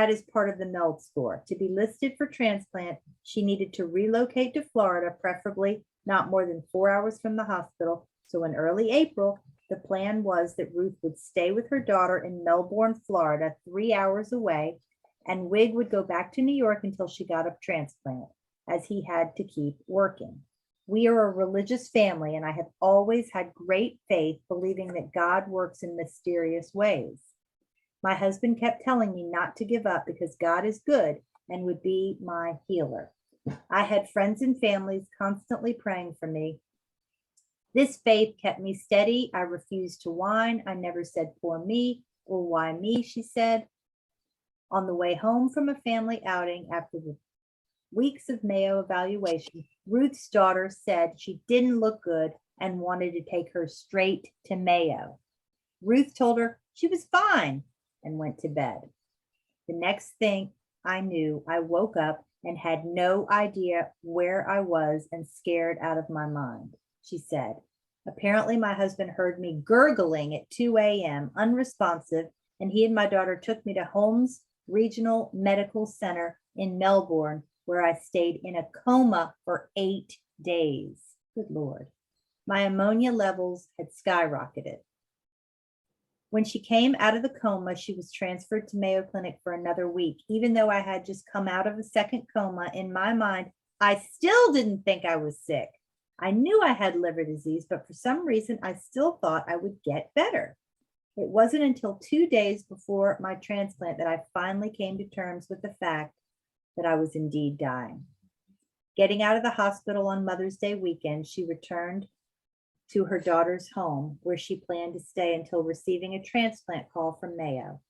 is part of the MELD score. To be listed for transplant, she needed to relocate to Florida, preferably not more than 4 hours from the hospital. So in early April, the plan was that Ruth would stay with her daughter in Melbourne, Florida, 3 hours away, and Wig would go back to New York until she got a transplant, as he had to keep working. We are a religious family, and I have always had great faith, believing that God works in mysterious ways. My husband kept telling me not to give up because God is good and would be my healer. I had friends and families constantly praying for me. This faith kept me steady. I refused to whine. I never said poor me or why me, she said. On the way home from a family outing after the weeks of Mayo evaluation, Ruth's daughter said she didn't look good and wanted to take her straight to Mayo. Ruth told her she was fine and went to bed. The next thing I knew, I woke up and had no idea where I was and scared out of my mind, she said. Apparently, my husband heard me gurgling at 2 a.m., unresponsive, and he and my daughter took me to Holmes Regional Medical Center in Melbourne, where I stayed in a coma for 8 days. Good Lord. My ammonia levels had skyrocketed. When she came out of the coma, she was transferred to Mayo Clinic for another week. Even though I had just come out of a second coma, in my mind, I still didn't think I was sick. I knew I had liver disease, but for some reason, I still thought I would get better. It wasn't until 2 days before my transplant that I finally came to terms with the fact that I was indeed dying. Getting out of the hospital on Mother's Day weekend, she returned to her daughter's home, where she planned to stay until receiving a transplant call from Mayo.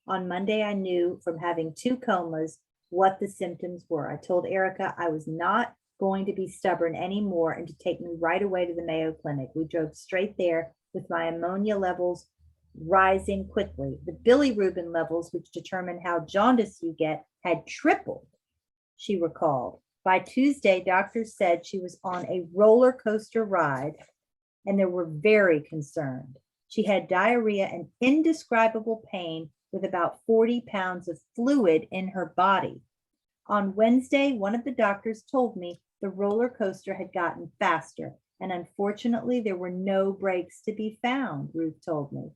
On Monday, I knew from having 2 comas what the symptoms were. I told Erica I was not going to be stubborn anymore and to take me right away to the Mayo Clinic. We drove straight there with my ammonia levels rising quickly. The bilirubin levels, which determine how jaundice you get, had tripled, she recalled. By Tuesday, doctors said she was on a roller coaster ride, and they were very concerned. She had diarrhea and indescribable pain with about 40 pounds of fluid in her body. On Wednesday, one of the doctors told me the roller coaster had gotten faster, and unfortunately, there were no brakes to be found, Ruth told me.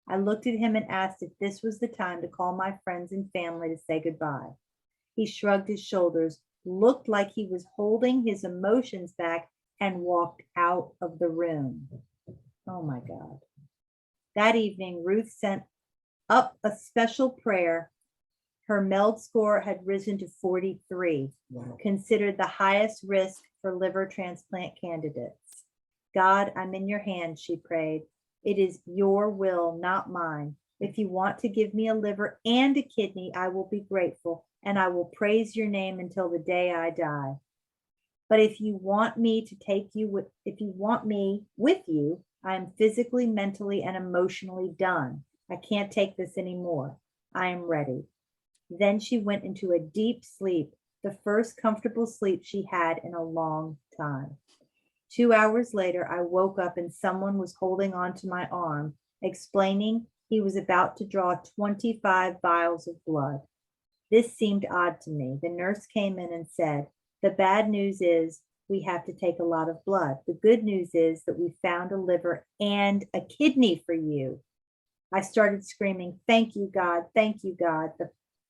I looked at him and asked if this was the time to call my friends and family to say goodbye. He shrugged his shoulders, looked like he was holding his emotions back, and walked out of the room. Oh my God. That evening, Ruth sent up a special prayer. Her MELD score had risen to 43, considered the highest risk for liver transplant candidates. God, I'm in your hands, she prayed. It is your will, not mine. If you want to give me a liver and a kidney, I will be grateful, and I will praise your name until the day I die. But if you want me with you, I am physically, mentally, and emotionally done. I can't take this anymore. I am ready. Then she went into a deep sleep, the first comfortable sleep she had in a long time. 2 hours later, I woke up and someone was holding onto my arm, explaining he was about to draw 25 vials of blood. This seemed odd to me. The nurse came in and said, the bad news is we have to take a lot of blood. The good news is that we found a liver and a kidney for you. I started screaming, thank you, God, thank you, God.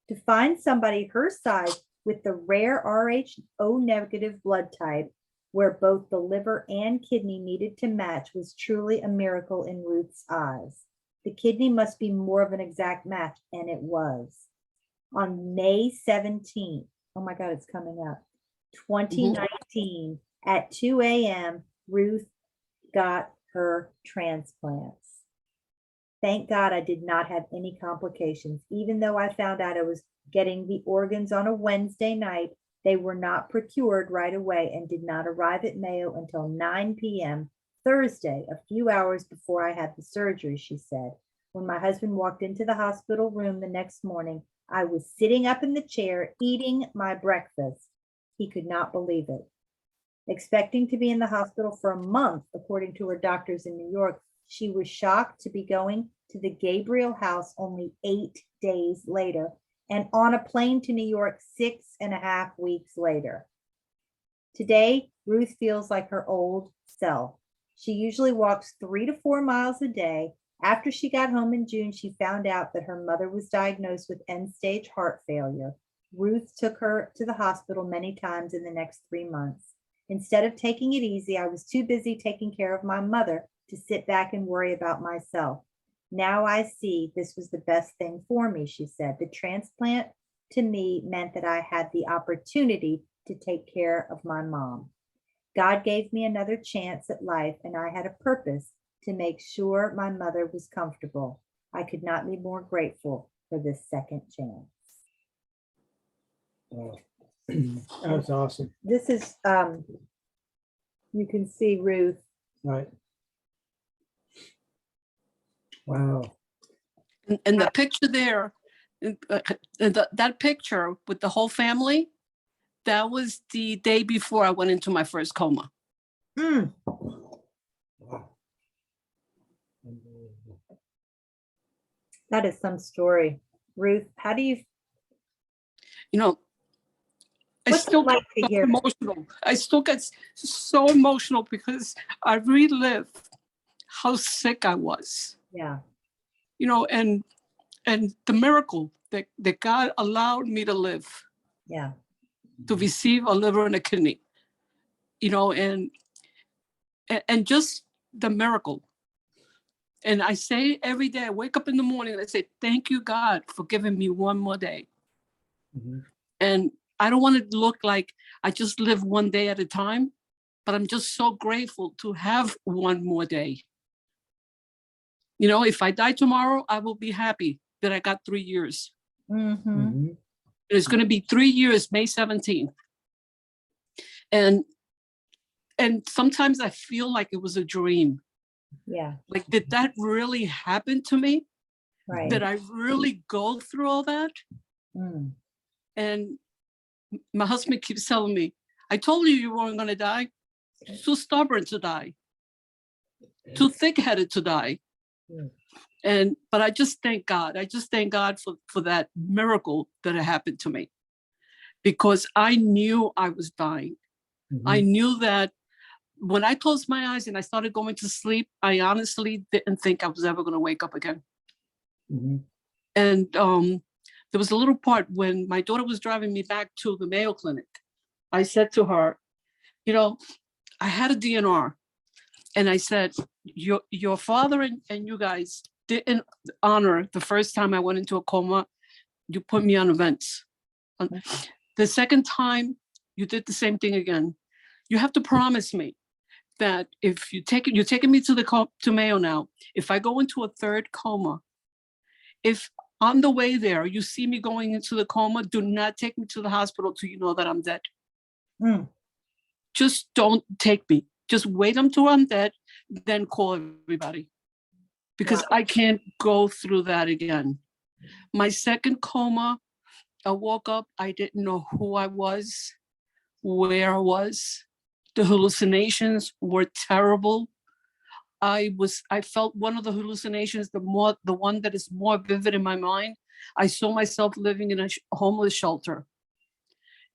To find somebody her size with the rare Rho negative blood type, where both the liver and kidney needed to match, was truly a miracle in Ruth's eyes. The kidney must be more of an exact match, and it was. On May 17th, oh my God, it's coming up, 2019, at 2 a.m., Ruth got her transplants. Thank God I did not have any complications. Even though I found out I was getting the organs on a Wednesday night, they were not procured right away and did not arrive at Mayo until 9 p.m. Thursday, a few hours before I had the surgery, she said. When my husband walked into the hospital room the next morning, I was sitting up in the chair eating my breakfast. He could not believe it. Expecting to be in the hospital for a month, according to her doctors in New York, she was shocked to be going to the Gabriel house only 8 days later and on a plane to New York 6.5 weeks later. Today, Ruth feels like her old self. She usually walks 3 to 4 miles a day. After she got home in June, she found out that her mother was diagnosed with end-stage heart failure. Ruth took her to the hospital many times in the next 3 months. Instead of taking it easy, I was too busy taking care of my mother to sit back and worry about myself. Now I see this was the best thing for me, she said. The transplant to me meant that I had the opportunity to take care of my mom. God gave me another chance at life, and I had a purpose to make sure my mother was comfortable. I could not be more grateful for this second chance. Wow. That was awesome. This is, you can see Ruth. Right. Wow. And the picture there, that picture with the whole family, that was the day before I went into my first coma. Mm. Wow. Unbelievable. That is some story. Ruth, how do you, You know, I what's it still like get to so hear? emotional. I still get so emotional because I relive how sick I was. Yeah. You know, and the miracle that God allowed me to live, Yeah. to receive a liver and a kidney, you know, and just the miracle. And I say every day, I wake up in the morning and I say, thank you, God, for giving me one more day. Mm-hmm. And I don't want to look like I just live one day at a time, but I'm just so grateful to have one more day. You know, if I die tomorrow, I will be happy that I got 3 years. Mm-hmm. Mm-hmm. It's going to be 3 years, May 17th. And sometimes I feel like it was a dream. Yeah. Like, did that really happen to me? Right. Did I really go through all that? Mm. And my husband keeps telling me, I told you weren't going to die. You're too stubborn to die. Too thick-headed to die. Mm. But I just thank God. I just thank God for that miracle that happened to me, because I knew I was dying. Mm-hmm. I knew that when I closed my eyes and I started going to sleep, I honestly didn't think I was ever going to wake up again. Mm-hmm. And there was a little part when my daughter was driving me back to the Mayo Clinic. I said to her, you know, I had a DNR. And I said, your father and you guys didn't honor the first time I went into a coma. You put me on events. The second time, you did the same thing again. You have to promise me that if you're taking me to Mayo now, if I go into a third coma, if on the way there you see me going into the coma, do not take me to the hospital till you know that I'm dead. Mm. Just don't take me. Just wait until I'm dead, then call everybody. Because Wow. I can't go through that again. My second coma, I woke up, I didn't know who I was, where I was. The hallucinations were terrible. I felt one of the hallucinations, the one that is more vivid in my mind. I saw myself living in a homeless shelter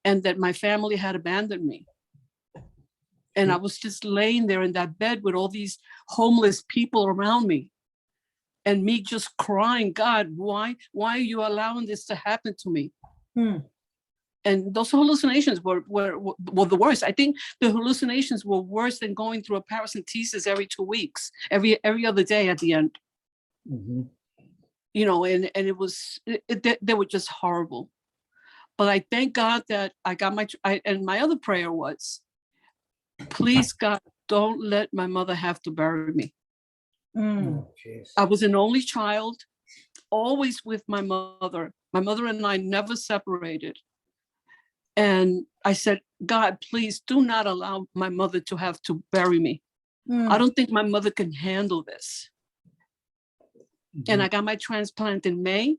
and that my family had abandoned me. And I was just laying there in that bed with all these homeless people around me and me just crying, God, why are you allowing this to happen to me? Hmm. And those hallucinations were the worst. I think the hallucinations were worse than going through a paracentesis every 2 weeks, every other day at the end. Mm-hmm. You know, and it was, they were just horrible. But I thank God that I got and my other prayer was, please God, don't let my mother have to bury me. Mm. Oh, jeez. I was an only child, always with my mother. My mother and I never separated. And I said, God, please do not allow my mother to have to bury me. Mm. I don't think my mother can handle this. Mm-hmm. And I got my transplant in May,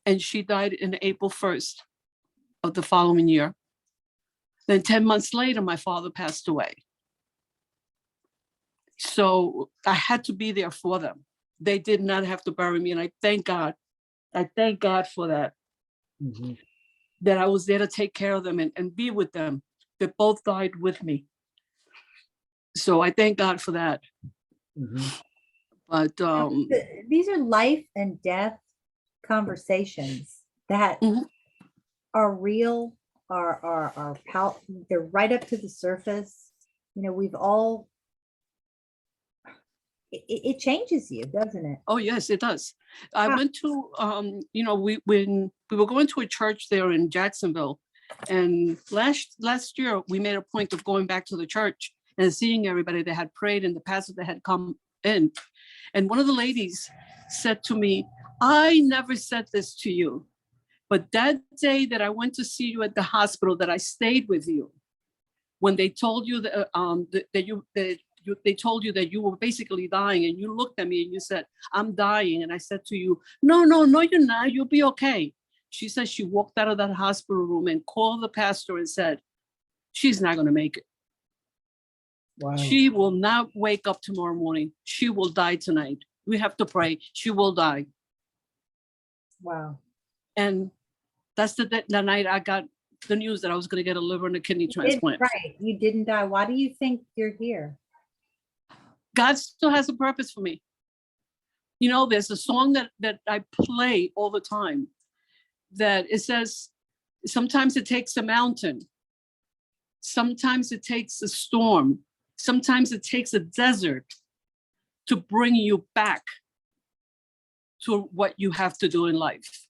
and she died in April 1st of the following year. Then 10 months later, my father passed away. So I had to be there for them. They did not have to bury me. And I thank God. I thank God for that. Mm-hmm. That I was there to take care of them and be with them. They both died with me. So I thank God for that. Mm-hmm. But These are life and death conversations that Mhm. are real, they're right up to the surface. You know, we've all, it changes you, doesn't it? Oh yes, it does. I Ah. went to when we were going to a church there in Jacksonville, and last year we made a point of going back to the church and seeing everybody that had prayed and the pastor that had come in. And one of the ladies said to me, I never said this to you, but that day that I went to see you at the hospital, that I stayed with you, when they told you that they told you that you were basically dying, and you looked at me and you said, I'm dying. And I said to you, no, you're not. You'll be okay. She said she walked out of that hospital room and called the pastor and said, she's not going to make it. Wow. She will not wake up tomorrow morning. She will die tonight. We have to pray. She will die. Wow. And that's the night I got the news that I was going to get a liver and a kidney transplant. Right. You didn't die. Why do you think you're here? God still has a purpose for me. You know, there's a song that I play all the time that it says, sometimes it takes a mountain. Sometimes it takes a storm. Sometimes it takes a desert to bring you back to what you have to do in life.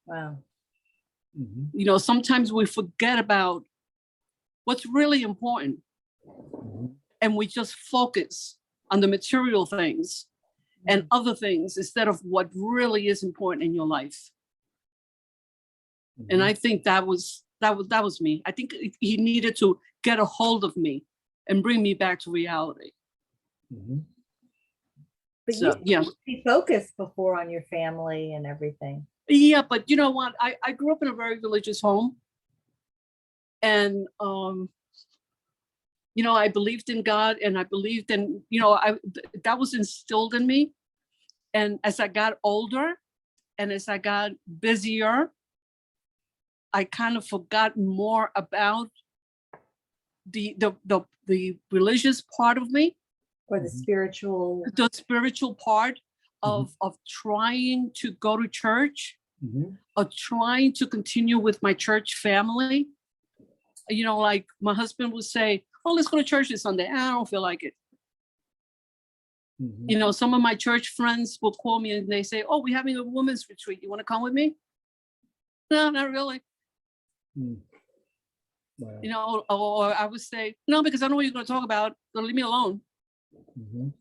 Wow. Mm-hmm. You know, sometimes we forget about what's really important, Mm-hmm. and we just focus on the material things and other things instead of what really is important in your life. Mm-hmm. And I think that was me. I think he needed to get a hold of me and bring me back to reality. Mm-hmm. But So, you yeah. be focused before on your family and everything. Yeah, but you know what? I grew up in a very religious home. And, you know, I believed in God, and I believed in, you know, that was instilled in me. And as I got older and as I got busier, I kind of forgot more about the religious part of me, Or the spiritual. the spiritual part of trying to go to church, Mm-hmm. of trying to continue with my church family. You know, like my husband would say, oh, let's go to church this Sunday. I don't feel like it. Mm-hmm. You know, some of my church friends will call me and they say, oh, we're having a women's retreat. You want to come with me? No, not really. Mm. Wow. you know, or I would say, no, because I know what you're going to talk about. So leave me alone. Mhm.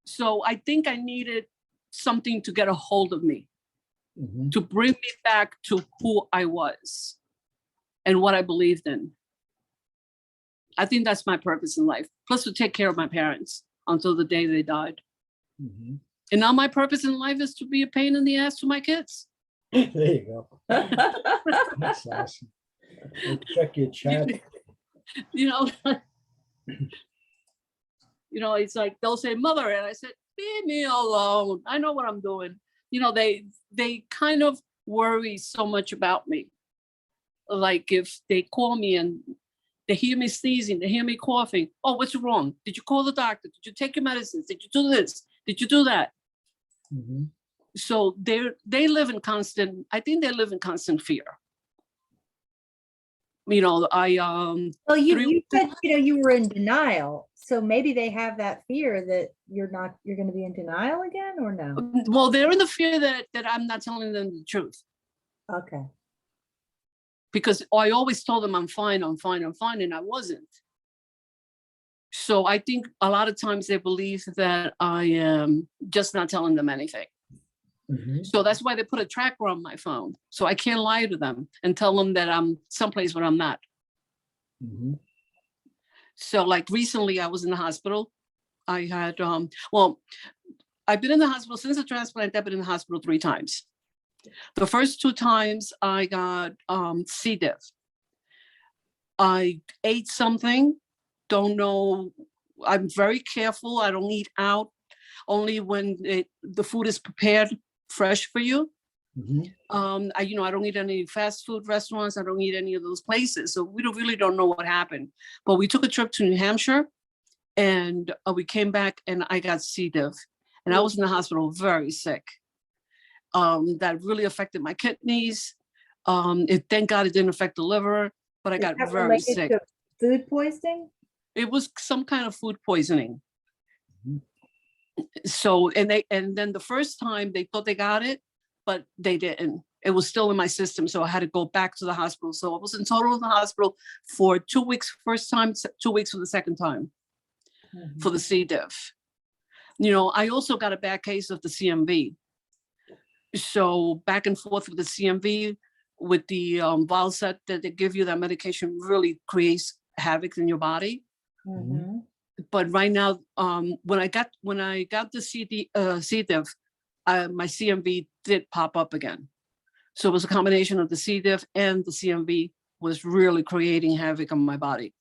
So I think I needed something to get a hold of me, Mhm. to bring me back to who I was and what I believed in. I think that's my purpose in life. Plus to take care of my parents until the day they died. Mhm. And now my purpose in life is to be a pain in the ass to my kids. There you go. That's awesome. We'll check your chat. You know, it's like they'll say mother, and I said, leave me alone. I know what I'm doing. You know, they kind of worry so much about me. Like if they call me and they hear me sneezing, they hear me coughing. Oh, what's wrong? Did you call the doctor? Did you take your medicines? Did you do this? Did you do that? Mhm. So they live in constant, I think they live in constant fear. You know, Well, you said, you were in denial. So maybe they have that fear that you're going to be in denial again, or no? well, they're in the fear that I'm not telling them the truth. Okay. Because I always told them I'm fine, and I wasn't. So I think a lot of times they believe that I am just not telling them anything. Mhm. So that's why they put a tracker on my phone. So I can't lie to them and tell them that I'm someplace where I'm not. Mhm. So like recently I was in the hospital. I had, well, I've been in the hospital since the transplant. I've been in the hospital 3 times. The first 2 times I got C. diff. I ate something, don't know. I'm very careful. I don't eat out, only when the food is prepared fresh for you. Mhm. I don't eat any fast food restaurants. I don't eat any of those places. So we really don't know what happened. But we took a trip to New Hampshire, and we came back and I got C. diff. And I was in the hospital very sick. That really affected my kidneys. Thank God it didn't affect the liver, but I Is got that very related sick. to food poisoning? It was some kind of food poisoning. Mhm. So, and then the first time they thought they got it, but they didn't. It was still in my system. So I had to go back to the hospital. So I was in total in the hospital for 2 weeks, first time, 2 weeks for the second time for the C. diff. I also got a bad case of the CMV. So back and forth with the CMV, with the Valset that they give you, that medication really creates havoc in your body. Mhm. But right now, when I got the C. diff, my CMV did pop up again. So it was a combination of the C. diff and the CMV was really creating havoc on my body.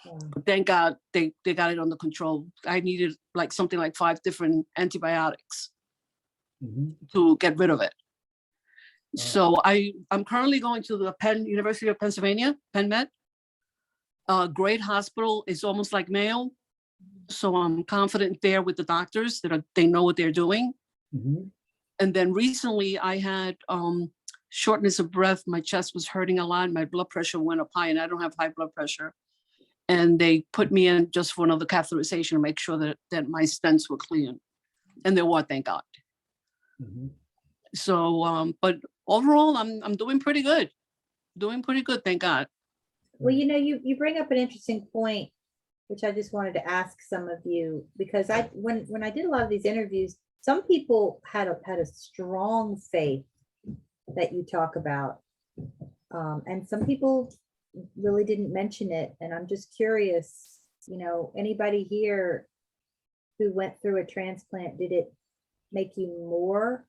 Wow. But thank God they got it under control. I needed something like 5 different antibiotics Mhm. to get rid of it. Wow. So I'm currently going to the University of Pennsylvania, Penn Med. Great hospital. It's almost like Mayo. So I'm confident there with the doctors that they know what they're doing. Mhm. And then recently I had shortness of breath. My chest was hurting a lot. My blood pressure went up high, and I don't have high blood pressure. And they put me in just for another catheterization to make sure that my stents were clean. And they were, thank God. Mhm. So, but overall, I'm doing pretty good. Doing pretty good, thank God. Well, you bring up an interesting point, which I just wanted to ask some of you, because when I did a lot of these interviews, some people had a strong faith that you talk about, and some people really didn't mention it. And I'm just curious, anybody here who went through a transplant, did it make you more,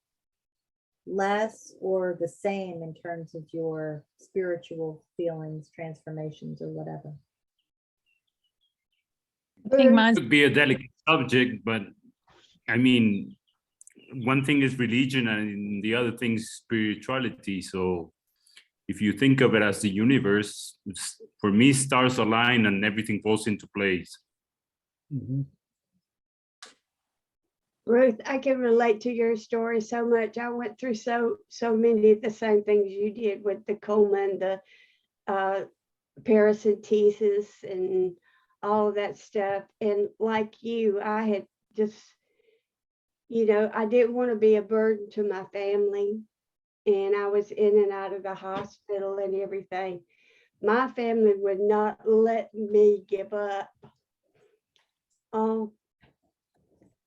less, or the same in terms of your spiritual feelings, transformations, or whatever? I think mine, Could be a delicate subject, but I mean, one thing is religion and the other thing is spirituality. So if you think of it as the universe, for me, stars align and everything falls into place. Mhm. Ruth, I can relate to your story so much. I went through so many of the same things you did with the coma and the paracentesis and all of that stuff. And like you, I had just, I didn't want to be a burden to my family. And I was in and out of the hospital and everything. my family would not let me give up.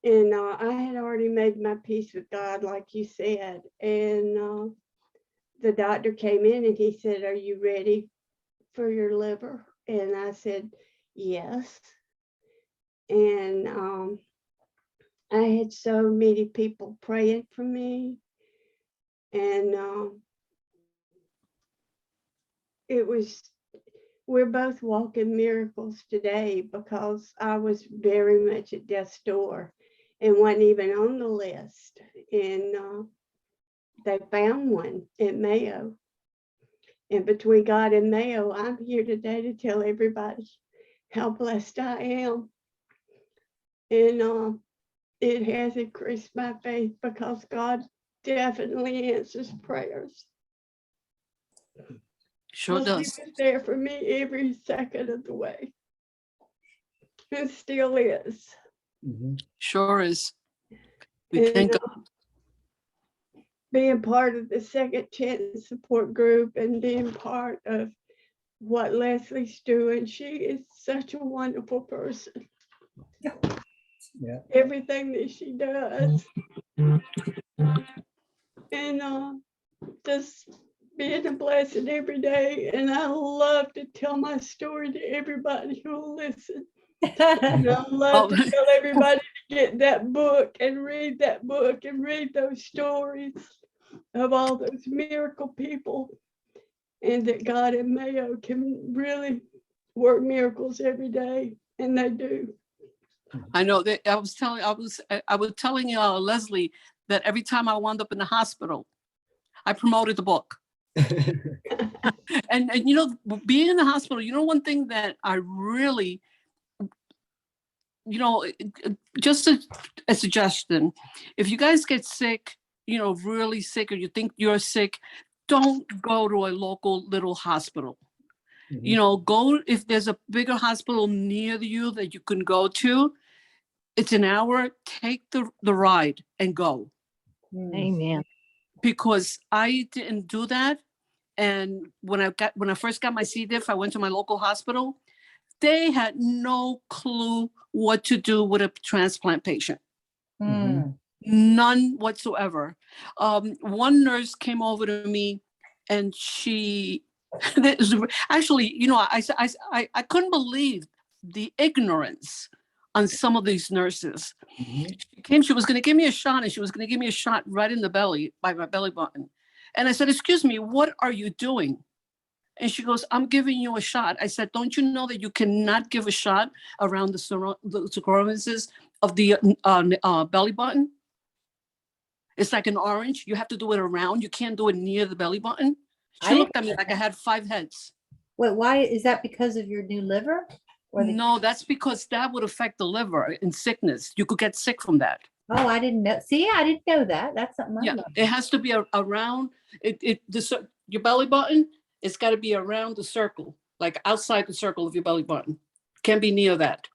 And I had already made my peace with God, like you said. And the doctor came in and he said, "Are you ready for your liver?" And I said, "Yes." And I had so many people praying for me. And we're both walking miracles today, because I was very much at death's door and wasn't even on the list. And they found one at Mayo. And between God and Mayo, I'm here today to tell everybody how blessed I am. And it has increased my faith, because God definitely answers prayers. Sure Because He does. was there for me every second of the way. And still is. Mhm. Sure is. We And thank God. being part of the Second Chance support group and being part of what Leslie's doing, she is such a wonderful person. Yeah. Everything that she does. And just being a blessing every day. And I love to tell my story to everybody who will listen. And I love to tell everybody to get that book and read that book and read those stories of all those miracle people, and that God and Mayo can really work miracles every day, and they do. I know that I was telling Leslie that every time I wound up in the hospital, I promoted the book. And you know, being in the hospital, you know, one thing that I really, you know, just a suggestion, if you guys get sick, you know, really sick, or you think you're sick, don't go to a local little hospital. You know, go if there's a bigger hospital near you that you can go to. It's an hour, take the ride and go. Amen. Because I didn't do that. And when I first got my C. diff, I went to my local hospital. They had no clue what to do with a transplant patient. None whatsoever. One nurse came over to me, and she actually, you know, I couldn't believe the ignorance on some of these nurses. She was going to give me a shot, and she was going to give me a shot right in the belly, by my belly button. And I said, "Excuse me, what are you doing?" And she goes, "I'm giving you a shot." I said, "Don't you know that you cannot give a shot around the circumferences of the belly button? It's like an orange. You have to do it around. You can't do it near the belly button." She looked at me like I had 5 heads. Wait, why is that? Because of your new liver? No, that's because that would affect the liver in sickness. You could get sick from that. Oh, I didn't know. See, I didn't know that. That's something I Yeah, learned. it has to be around your belly button. It's got to be around the circle, like outside the circle of your belly button. Can't be near that.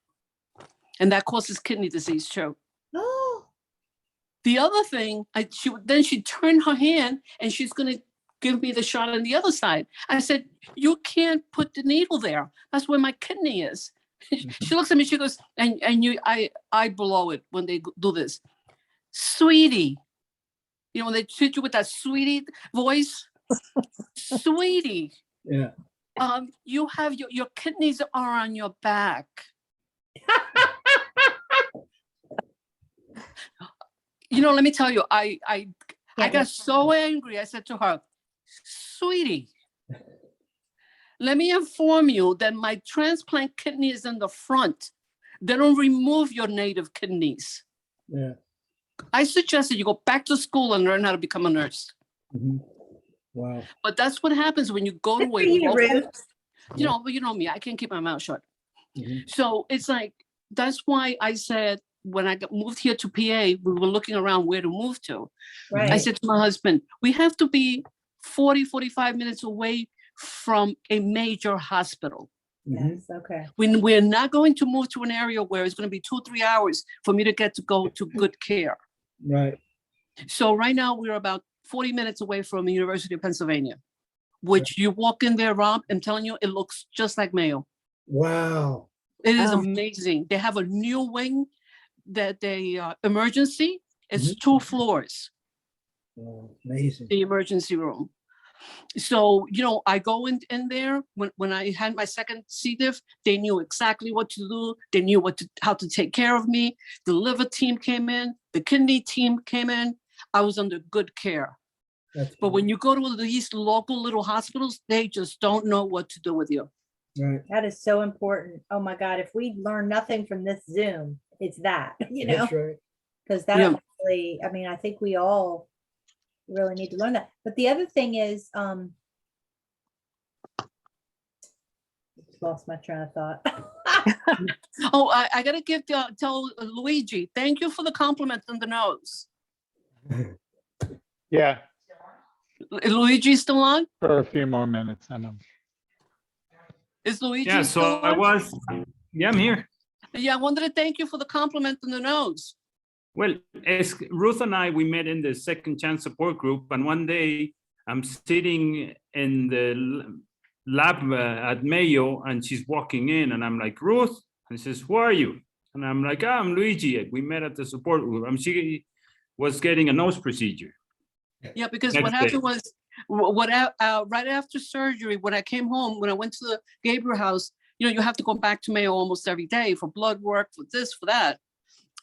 And that causes kidney disease too. Oh, The other thing, she turned her hand and she's going to give me the shot on the other side. I said, "You can't put the needle there. That's where my kidney is." She looks at me, she goes, I blow it when they do this. "Sweetie," you know, when they treat you with that sweetie voice, "Sweetie, Yeah. you have your kidneys are on your back." You know, let me tell you, I got so angry. I said to her, "Sweetie, let me inform you that my transplant kidney is in the front. They don't remove your native kidneys. Yeah. I suggested you go back to school and learn how to become a nurse." Wow. But that's what happens when you go to a local, you know me, I can't keep my mouth shut. So it's like, that's why I said, when I moved here to PA, we were looking around where to move to. right. I said to my husband, we have to be 45 minutes away from a major hospital. Yes. Okay. We're not going to move to an area where it's going to be 2-3 hours for me to get to go to good care. Right. So right now we're about 40 minutes away from the University of Pennsylvania. which you walk in there, Rob, I'm telling you, it looks just like Mayo. Wow. It is Oh. amazing. They have a new wing that they emergency. It's Mhm. 2 floors, Wow, amazing. the emergency room. So, I go in there when I had my second C. diff, they knew exactly what to do. They knew how to take care of me. The liver team came in, the kidney team came in. I was under good care. That's But when great. you go to these local little hospitals, they just don't know what to do with you. Right. That is so important. Oh my God, if we learn nothing from this Zoom, it's that, That's right. because Yeah. that really, I mean, I think we all really need to learn that. But the other thing is, lost my train of thought. Oh, I gotta tell Luigi, thank you for the compliment on the nose. Yeah, Luigi still on? for a few more minutes. I know. Is Luigi Yeah, still so I on? was, yeah, I'm here. Yeah, I wanted to thank you for the compliment on the nose. Well, as Ruth and I, we met in the Second Chance support group, and one day I'm sitting in the lab at Mayo, and she's walking in, and I'm like, Ruth, and she says, who are you? And I'm like, I'm Luigi. We met at the support group. And she was getting a nose procedure. Yeah, because Next what day. happened was, right after surgery, when I came home, when I went to the Gabriel house, you have to go back to Mayo almost every day for blood work, for this, for that.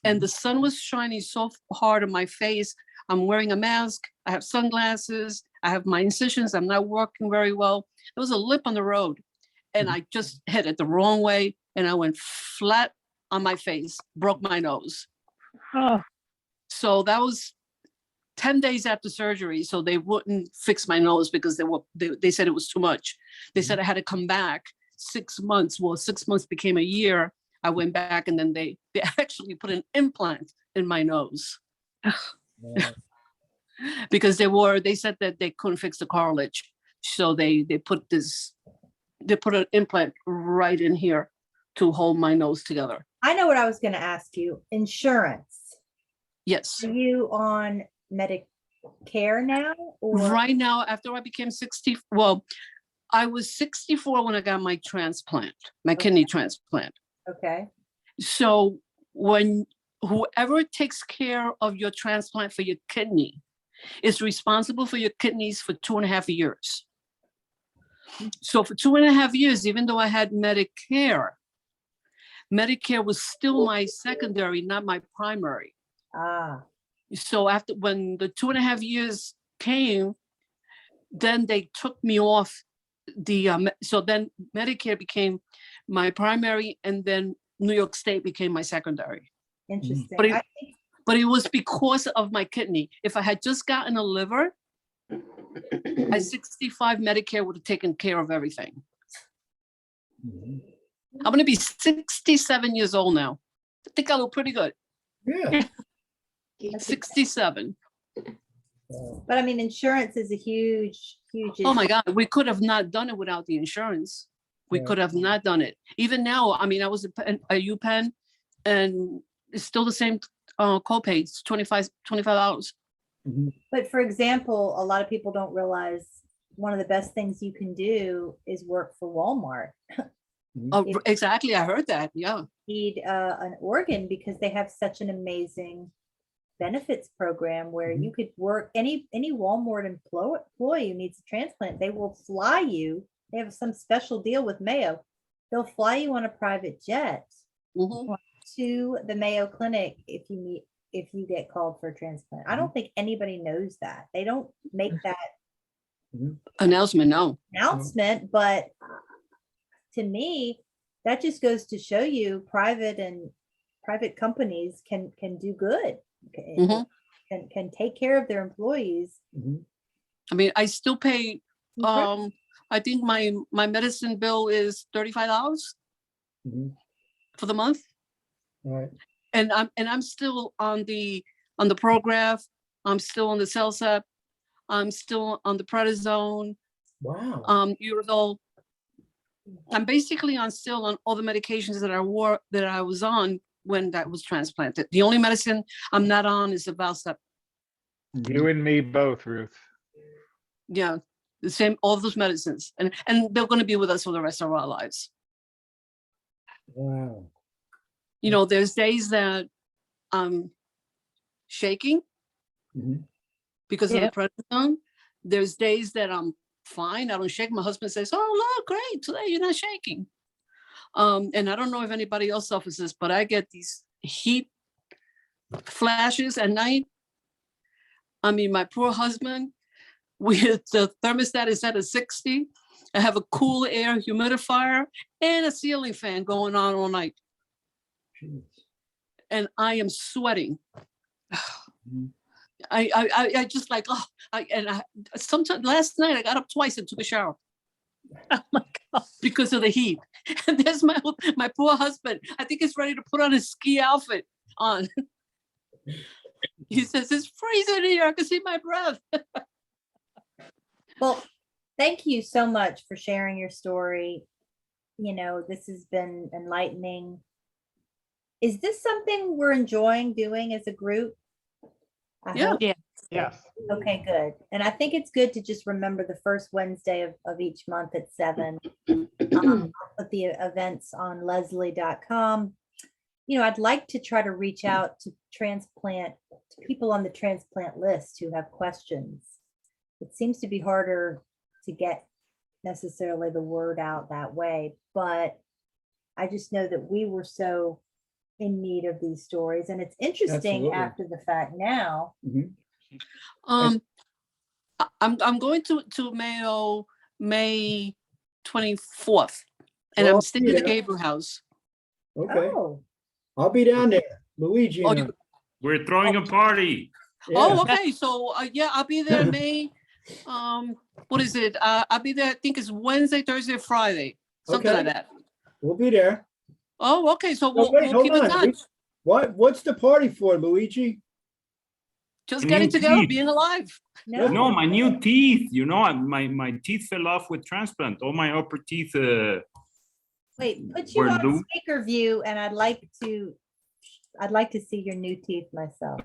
And the sun was shining so hard on my face. I'm wearing a mask. I have sunglasses. I have my incisions. I'm not working very well. There was a lip on the road, and I just hit it the wrong way, and I went flat on my face, broke my nose. Oh, So that was 10 days after surgery. So they wouldn't fix my nose because they said it was too much. They said I had to come back 6 months. Well, 6 months became a year. I went back, and then they actually put an implant in my nose Wow. because they said that they couldn't fix the cartilage. So they put an implant right in here to hold my nose together. I know what I was going to ask you. Insurance. Yes. Are you on Medicare now? Or Right now, after I became 60, well, I was 64 when I got my transplant, my kidney transplant. okay. So when whoever takes care of your transplant for your kidney is responsible for your kidneys for 2.5 years. So for 2.5 years, even though I had Medicare was still my secondary, not my primary. Ah, So when the 2.5 years came, then they took me off so then Medicare became my primary, and then New York State became my secondary. interesting. But I But it was because of my kidney. If I had just gotten a liver, at 65, Medicare would have taken care of everything. Mhm. I'm gonna be 67 years old now. I think I look pretty good. Yeah. 67. Wow. But I mean, insurance is a huge Oh my issue. God, we could have not done it without the insurance. We Right. could have not done it. Even now, I mean, I was a UPenn, and it's still the same copay. It's $25. Mhm. But for example, a lot of people don't realize one of the best things you can do is work for Walmart. Oh, If- exactly. I heard that. Yeah. Need an organ because they have such an amazing benefits program where you could work any Walmart employee who needs a transplant, they will fly you. They have some special deal with Mayo. They'll fly you on a private jet Mhm. to the Mayo Clinic if you get called for a transplant. I don't think anybody knows that. They don't make that Announcement. No. announcement, but to me, that just goes to show you private companies can do good. Mhm. Can take care of their employees. Mhm. I mean, I still pay. Incredible. I think my medicine bill is $35 Mhm. for the month, All right. and I'm still on the Prograf. I'm still on the Celsep. I'm still on the prednisone. Wow. Uridol. I'm basically still on all the medications that I was on when that was transplanted. The only medicine I'm not on is the Valsep. You and me both, Ruth. Yeah. the same, all those medicines, and they're going to be with us for the rest of our lives. Wow. You know, there's days that I'm shaking Mhm. because of Yep. the prednisone. There's days that I'm fine. I don't shake. My husband says, "Oh, look, great. Today you're not shaking." And I don't know if anybody else suffers this, but I get these heat flashes at night. I mean, my poor husband, with the thermostat is set at 60. I have a cool air humidifier and a ceiling fan going on all night. Jeez. And I am sweating. Mhm. I just like, sometimes last night I got up twice and took a shower Oh my God. because of the heat. And there's my poor husband. I think he's ready to put on his ski outfit on. He says, "It's freezing here. I can see my breath." Well, thank you so much for sharing your story. You know, this has been enlightening. Is this something we're enjoying doing as a group? I Yeah. hope. Yeah. Yes. Okay, good. And I think it's good to just remember the first Wednesday of each month at 7. I'll put the events on leslie.com. You know, I'd like to try to reach out to people on the transplant list who have questions. It seems to be harder to get necessarily the word out that way, but I just know that we were so in need of these stories, and it's interesting Absolutely. after the fact now. Mhm. I'm going to Mayo May 24th, and Well, I'm staying at the yeah. Gabriel House. Okay, Oh, I'll be down there. Luigi Oh, and you- We're throwing a party. Oh, Yeah. okay. So yeah, I'll be there May. What is it? I'll be there. I think it's Wednesday, Thursday, Friday, something like Okay. that. We'll be there. Oh, okay. So Oh, we'll wait, hold keep in on. touch. What's the party for, Luigi? Just New getting together, teeth. being alive. no. No, my new teeth. You know, my teeth fell off with transplant. All my upper teeth. Wait, put you We're on loose. speaker view, and I'd like to see your new teeth myself.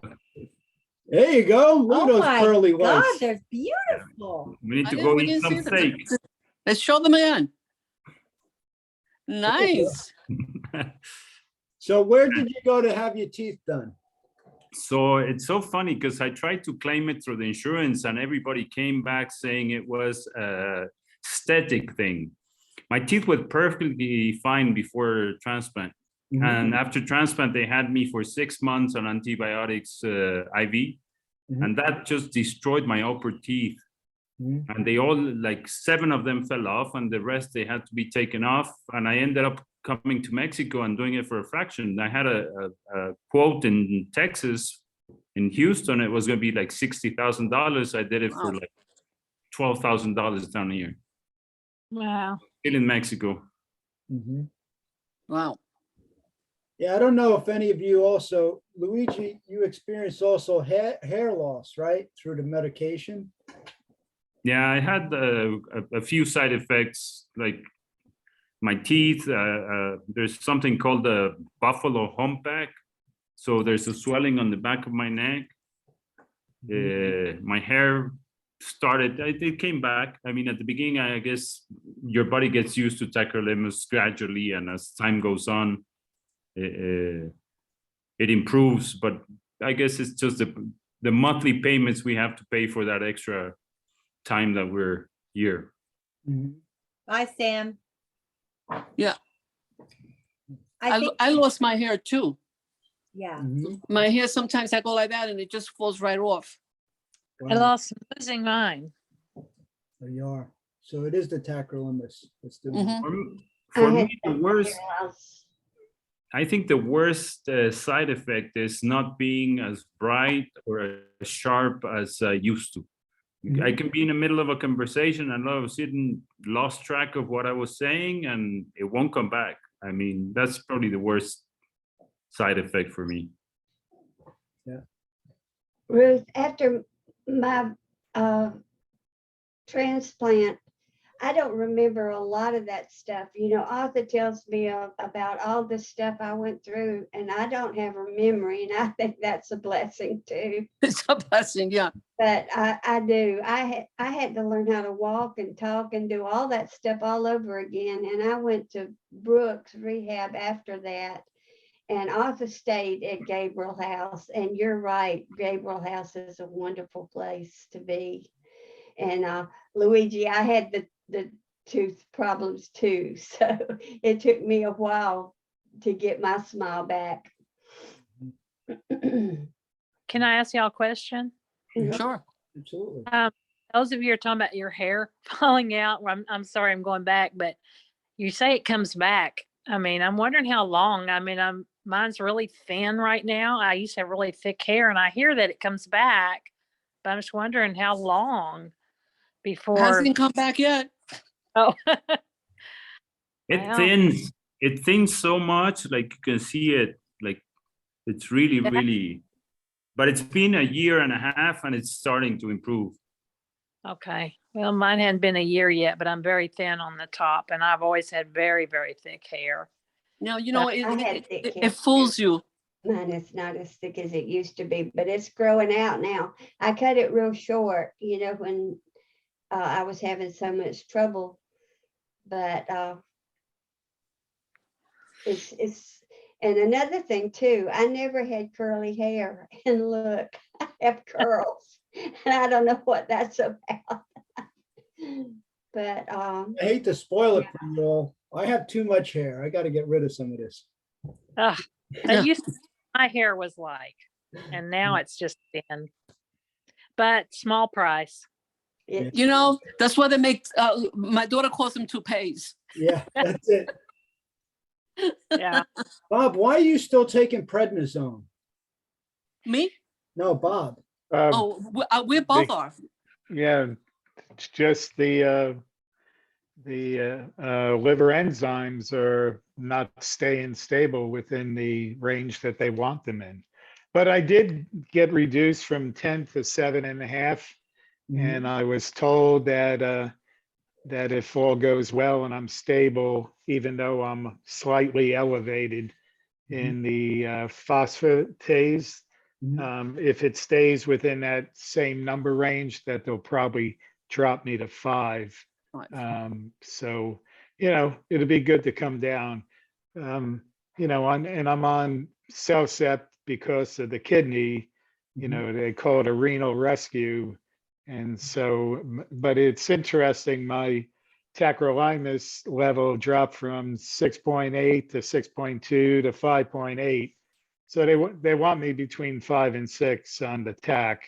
There you go. Look at Oh those my pearly God, whites. they're beautiful. We need I to didn't- go we eat didn't some see them. steak. Let's show them again. Nice. So where did you go to have your teeth done? So it's so funny because I tried to claim it through the insurance and everybody came back saying it was a aesthetic thing. My teeth were perfectly fine before transplant. Mhm. And after transplant, they had me for 6 months on antibiotics IV. Mhm. And that just destroyed my upper teeth. Mhm. And they all, like 7 of them fell off and the rest, they had to be taken off. And I ended up coming to Mexico and doing it for a fraction. I had a quote in Texas, in Houston, it was going to be like $60,000. I did it for Wow. like $12,000 down here, Wow. still in Mexico. Mhm. Wow. Yeah, I don't know if any of you also, Luigi, you experienced also hair loss, right? Through the medication? Yeah, I had a few side effects, like my teeth. There's something called the buffalo humpback. So there's a swelling on the back of my neck. My hair started, it came back. I mean, at the beginning, I guess your body gets used to tacrolimus gradually, and as time goes on, it improves. But I guess it's just the monthly payments we have to pay for that extra time that we're here. Mhm. Bye, Sam. Yeah. I think, I lost my hair too. yeah. Mhm. My hair, sometimes I go like that and it just falls right off. I Wow, losing mine. there you are. So it is the tacrolimus that's doing it. Mhm. For I had me, the that worst, hair loss. I think the worst side effect is not being as bright or as sharp as I used to. I can be in the middle of a conversation and all of a sudden lost track of what I was saying and it won't come back. I mean, that's probably the worst side effect for me. Ruth, after my transplant, I don't remember a lot of that stuff. You know, Arthur tells me about all the stuff I went through, and I don't have a memory, and I think that's a blessing too. It's a blessing, yeah. But I do. I had to learn how to walk and talk and do all that stuff all over again. And I went to Brooks Rehab after that. And Arthur stayed at Gabriel House. And you're right, Gabriel House is a wonderful place to be. And Luigi, I had the tooth problems too. So it took me a while to get my smile back. Can I ask y'all a question? Sure. Absolutely. Those of you are talking about your hair falling out. I'm sorry, I'm going back, but you say it comes back. I mean, I'm wondering how long. I mean, mine's really thin right now. I used to have really thick hair, and I hear that it comes back, but I'm just wondering how long before. Hasn't come back yet. Oh, It Wow. thins. It thins so much, like you can see it. Like it's really, Yeah. really. But it's been a year and a half, and it's starting to improve. okay. Well, mine hadn't been a year yet, but I'm very thin on the top, and I've always had very, very thick hair. Now, you know, I had thick it hair. fools you. Mine is not as thick as it used to be, but it's growing out now. I cut it real short, you know, when I was having so much trouble. But it's and another thing too, I never had curly hair, and look, I have curls, and I don't know what that's about. But I hate to spoil it for you all. I have too much hair. I got to get rid of some of this. Ugh, Yeah. that used to be what my hair was like, and now it's just thin. But small price. it, You know, that's why they make, my daughter calls them toupees. Yeah, that's it. Yeah. Bob, why are you still taking prednisone? Me? No, Bob. Oh, we both are. Yeah, it's just the liver enzymes are not staying stable within the range that they want them in. But I did get reduced from 10 to 7.5. And I was told that that if all goes well and I'm stable, even though I'm slightly elevated in the phosphatase, if it stays within that same number range, that they'll probably drop me to 5. So, you know, it'll be good to come down. You know, and I'm on Cellcept because of the kidney. You know, they call it a renal rescue. And so, but it's interesting, my tacrolimus level dropped from 6.8 to 6.2 to 5.8. So they want me between 5 and 6 on the TAC.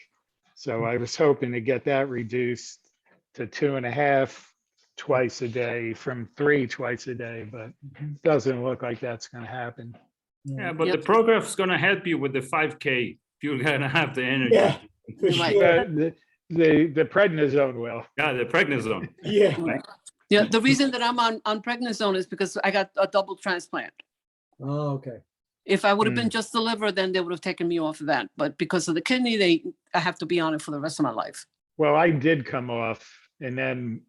So I was hoping to get that reduced to 2.5 twice a day from 3 twice a day, but it doesn't look like that's going to happen. Yeah, but Yep. the program's gonna help you with the 5K. You're gonna have the energy. Yeah, for Right. sure. The prednisone will. Yeah, the prednisone. Yeah. Yeah, the reason that I'm on prednisone is because I got a double transplant. Oh, okay. If I would have been just the liver, then they would have taken me off of that. But because of the kidney, I have to be on it for the rest of my life. Well, I did come off, and then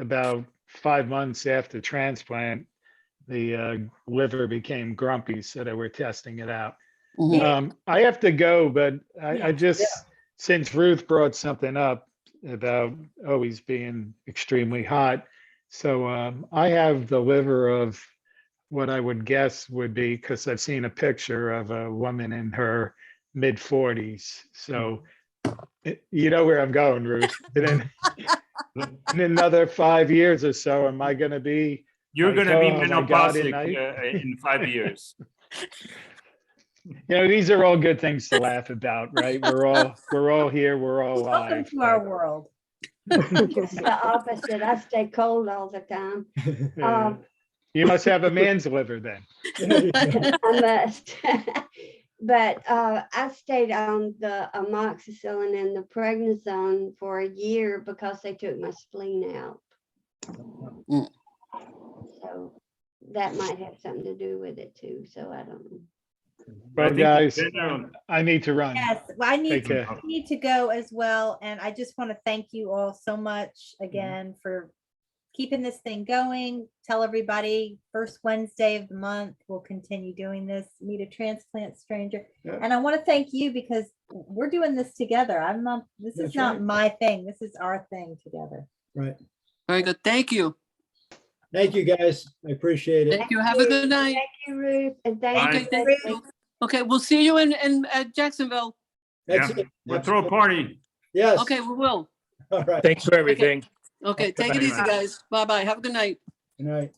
about 5 months after transplant, the liver became grumpy, so they were testing it out. Mhm. I have to go, but I just, since Ruth brought something up about always being extremely hot, so I have the liver of what I would guess would be, because I've seen a picture of a woman in her mid-40s. So you know where I'm going, Ruth. And then in another 5 years or so, am I going to be? You're like, gonna be oh my God, menopausic in 5 years. You know, these are all good things to laugh about, right? We're all here, we're all Welcome alive. to our world. it's the opposite. I stay cold all the time. You must have a man's liver then. I must. But I stayed on the amoxicillin and the prednisone for a year because they took my spleen out. Mm. So that might have something to do with it too. So I don't know. Well, think guys, in general- I need to run. Yes, well, I Take care. need to go as well. And I just want to thank you all so much again for keeping this thing going. Tell everybody, first Wednesday of the month, we'll continue doing this, Meet a Transplant Stranger. Yeah. And I want to thank you because we're doing this together. This is That's not right. my thing. This is our thing together. Right. Very good. Thank you. Thank you, guys. I appreciate it. Thank you. Have a good night. Thank you, Ruth, and Bye. thank Okay, you. thank Leslie. you. Okay, we'll see you in Jacksonville. That's Yeah, it. we'll throw a Absolutely. party. Yes. Okay, we will. All right. Thanks for everything. Okay, take it Bye. easy, guys. Bye-bye. Have a good night. Good night.